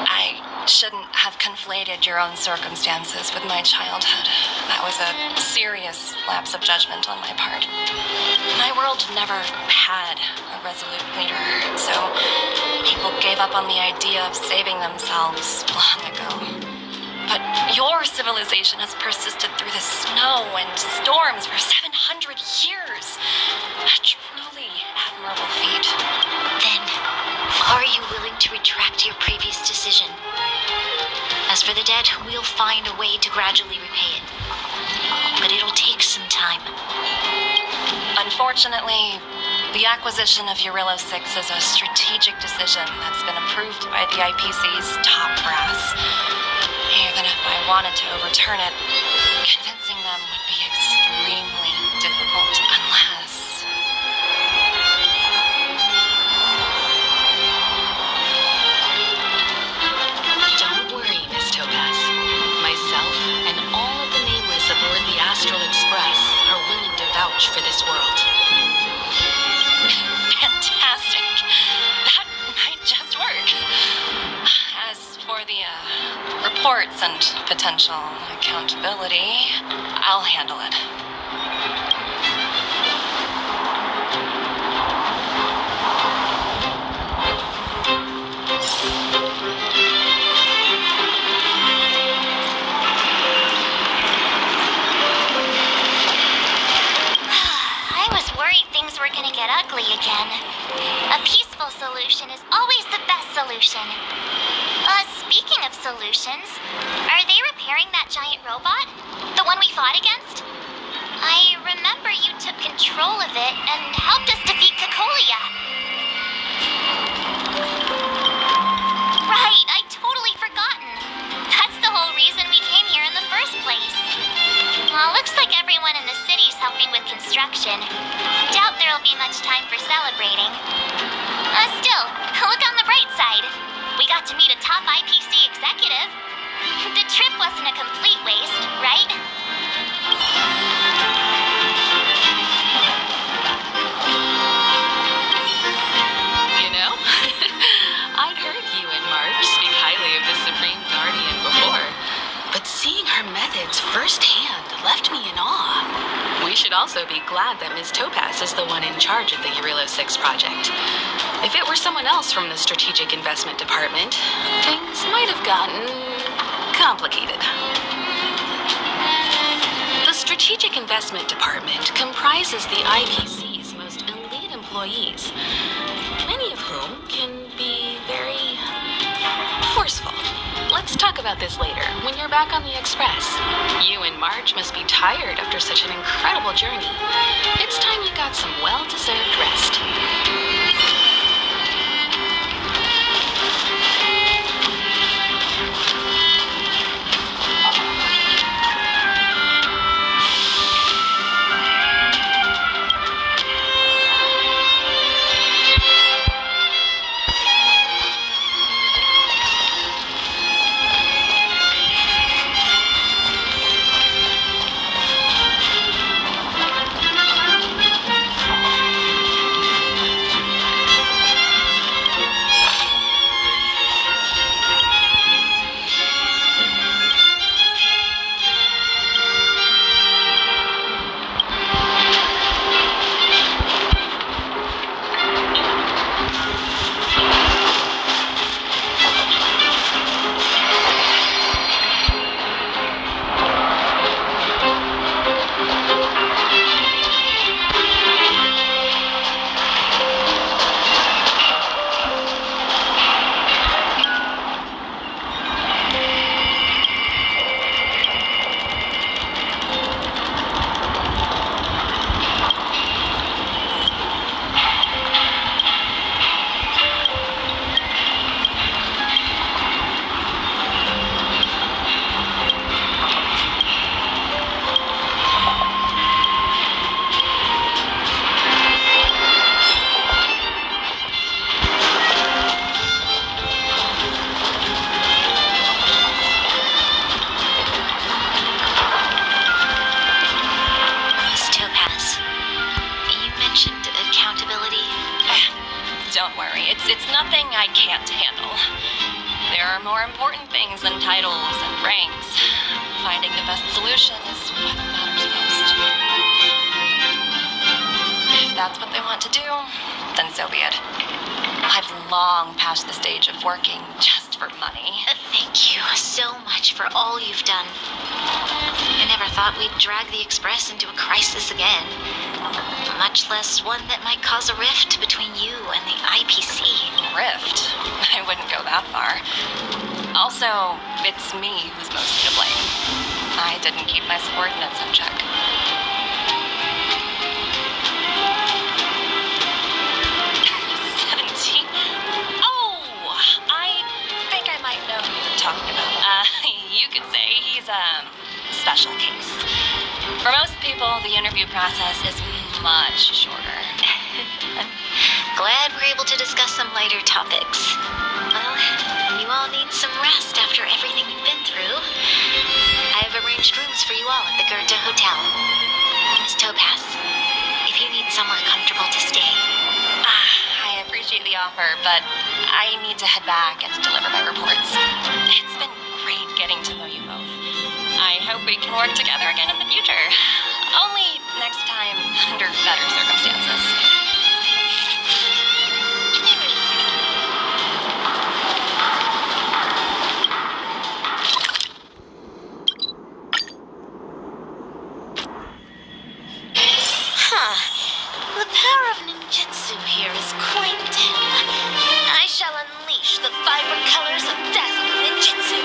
I shouldn't have conflated your own circumstances with my childhood. That was a serious lapse of judgment on my part. My world never had a resolute leader, so people gave up on the idea of saving themselves long ago. But your civilization has persisted through the snow and storms for 700 years. A truly admirable feat. Then, are you willing to retract your previous decision? As for the debt, we'll find a way to gradually repay it. But it'll take some time. Unfortunately, the acquisition of Jarilo-VI is a strategic decision that's been approved by the IPC's top brass. Even if I wanted to overturn it, convincing them would be extremely difficult unless... Don't worry, Miss Topaz. Myself and all of the nameless aboard the Astral Express are willing to vouch for this world. Fantastic. That might just work. As for the reports and potential accountability, I'll handle it. I was worried things were gonna get ugly again. A peaceful solution is always the best solution. Speaking of solutions, are they repairing that giant robot? The one we fought against? I remember you took control of it and helped us defeat Kekolia. Right, I'd totally forgotten. That's the whole reason we came here in the first place. Well, looks like everyone in the city's helping with construction. Doubt there'll be much time for celebrating. Still, look on the bright side. We got to meet a top IPC executive. The trip wasn't a complete waste, right? You know, I'd heard you and March speak highly of the Supreme Guardian before. also be glad that Ms. Topaz is the one in charge of the Jarilo-VI project. If it were someone else from the Strategic Investment Department, things might have gotten complicated. The Strategic Investment Department comprises the IPC's most elite employees, many of whom can be very forceful. Let's talk about this later, when you're back on the Express. You and March must be tired after such an incredible journey. It's time you got some well-deserved rest. Don't worry, it's nothing I can't handle. There are more important things than titles and ranks. Finding the best solution is what matters most. If that's what they want to do, then so be it. I've long passed the stage of working just for money. Thank you so much for all you've done. I never thought we'd drag the Express into a crisis again. Much less one that might cause a rift between you and the IPC. Rift? I wouldn't go that far. Also, it's me who's mostly to blame. I didn't keep my subordinates in check. Talking about? You could say he's a special case. For most people, the interview process is much shorter. I'm glad we're able to discuss some lighter topics. Well, you all need some rest after everything you've been through. I've arranged rooms for you all at the Goethe Hotel. Miss Topaz, if you need somewhere comfortable to stay. I appreciate the offer, but I need to head back and deliver my reports. It's been great getting to know you both. I hope we can work together again in the future. Only next time under better circumstances. The power of ninjutsu here is quite dim. I shall unleash the vibrant colors of dazzling ninjutsu.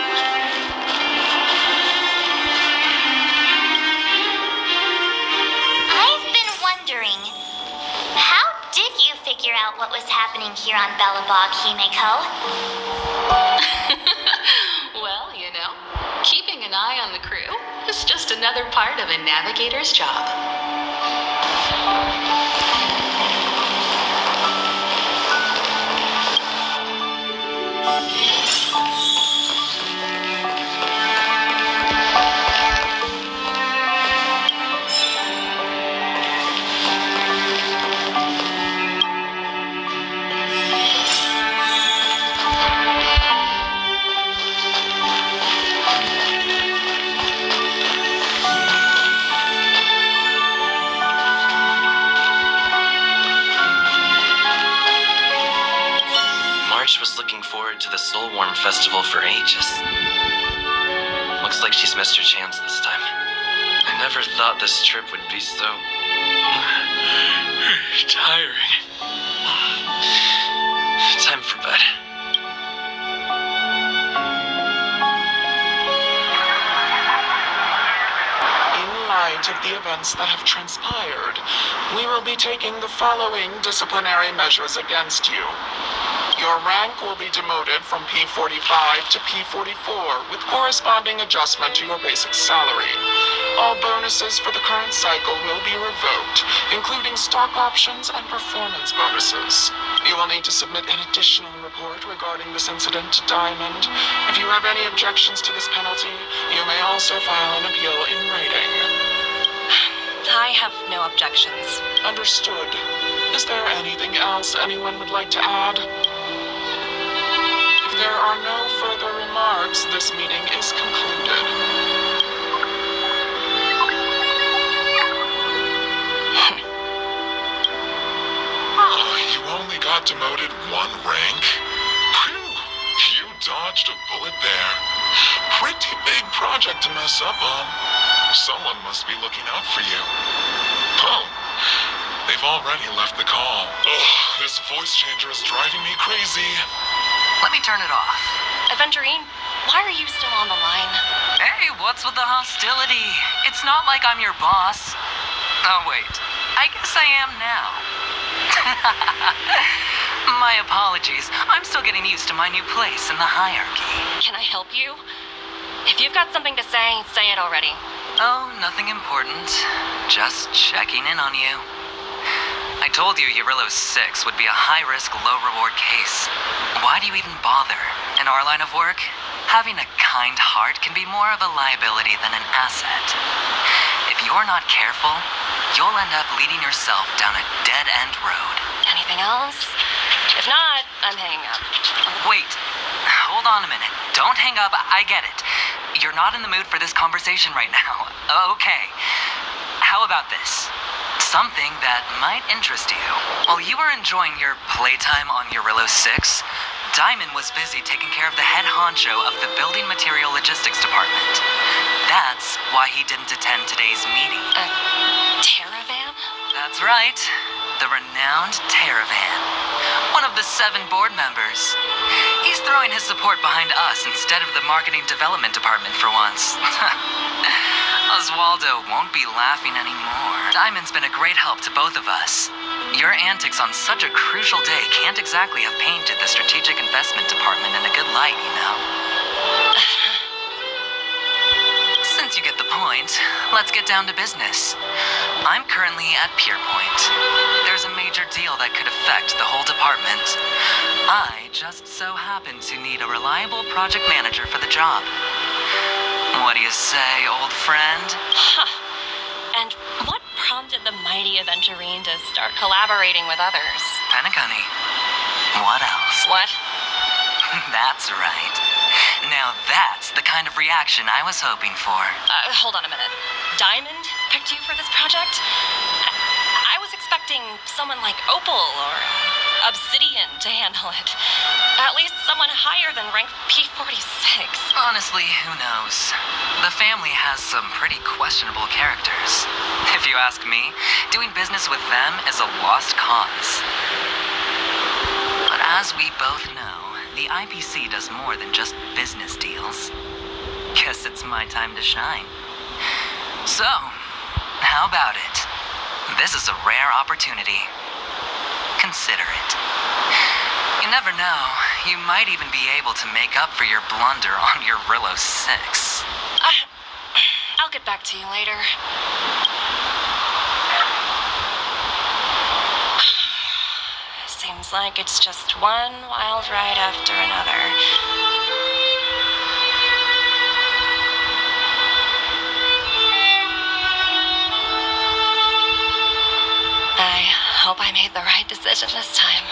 I've been wondering, how did you figure out what was happening here on Belobog, Himeko? Well, you know, keeping an eye on the crew is just another part of a navigator's job. March was looking forward to the Solwarm festival for ages. Looks like she's missed her chance this time. I never thought this trip would be so tiring. Time for bed. In light of the events that have transpired, we will be taking the following disciplinary measures against you. Your rank will be demoted from P45 to P44 with corresponding adjustment to your basic salary. All bonuses for the current cycle will be revoked, including stock options and performance bonuses. You will need to submit an additional report regarding this incident to Diamond. If you have any objections to this penalty, you may also file an appeal in writing. I have no objections. Understood. Is there anything else anyone would like to add? If there are no further remarks, this meeting is concluded. You only got demoted one rank? Phew, you dodged a bullet there. Pretty big project to mess up on. Someone must be looking out for you. Oh, they've already left the call. Ugh, this voice changer is driving me crazy. Let me turn it off. Aventurine, why are you still on the line? Hey, what's with the hostility? It's not like I'm your boss. Oh, wait. I guess I am now. My apologies. I'm still getting used to my new place in the hierarchy. Can I help you? If you've got something to say it already. Oh, nothing important. Just checking in on you. I told you Jarilo-VI would be a high-risk, low-reward case. Why do you even bother? In our line of work, having a kind heart can be more of a liability than an asset. If you're not careful, you'll end up leading yourself down a dead-end road. Anything else? If not, I'm hanging up. Wait. Hold on a minute. Don't hang up. I get it. You're not in the mood for this conversation right now. Okay. How about this? Something that might interest you. While you were enjoying your playtime on Jarilo-VI, Diamond was busy taking care of the head honcho of the Building Material Logistics Department. That's why he didn't attend today's meeting. Teravan? That's right. The renowned Teravan. One of the 7 board members. He's throwing his support behind us instead of the Marketing Development Department for once. Oswaldo won't be laughing anymore. Diamond's been a great help to both of us. Your antics on such a crucial day can't exactly have painted the Strategic Investment Department in a good light, you know? Since you get the point, let's get down to business. I'm currently at Pier Point. There's a major deal that could affect the whole department. I just so happen to need a reliable project manager for the job. What do you say, old friend? Huh. And what prompted the mighty Aventurine to start collaborating with others? Penacony. What else? What? That's right. Now that's the kind of reaction I was hoping for. Hold on a minute. Diamond picked you for this project? I was expecting someone like Opal or Obsidian to handle it. At least someone higher than rank P46. Honestly, who knows? The family has some pretty questionable characters. If you ask me, doing business with them is a lost cause. But as we both know, the IPC does more than just business deals. Guess it's my time to shine. So, how about it? This is a rare opportunity. Consider it. You never know, you might even be able to make up for your blunder on your Jarilo-VI. I'll get back to you later. Seems like it's just one wild ride after another. I hope I made the right decision this time.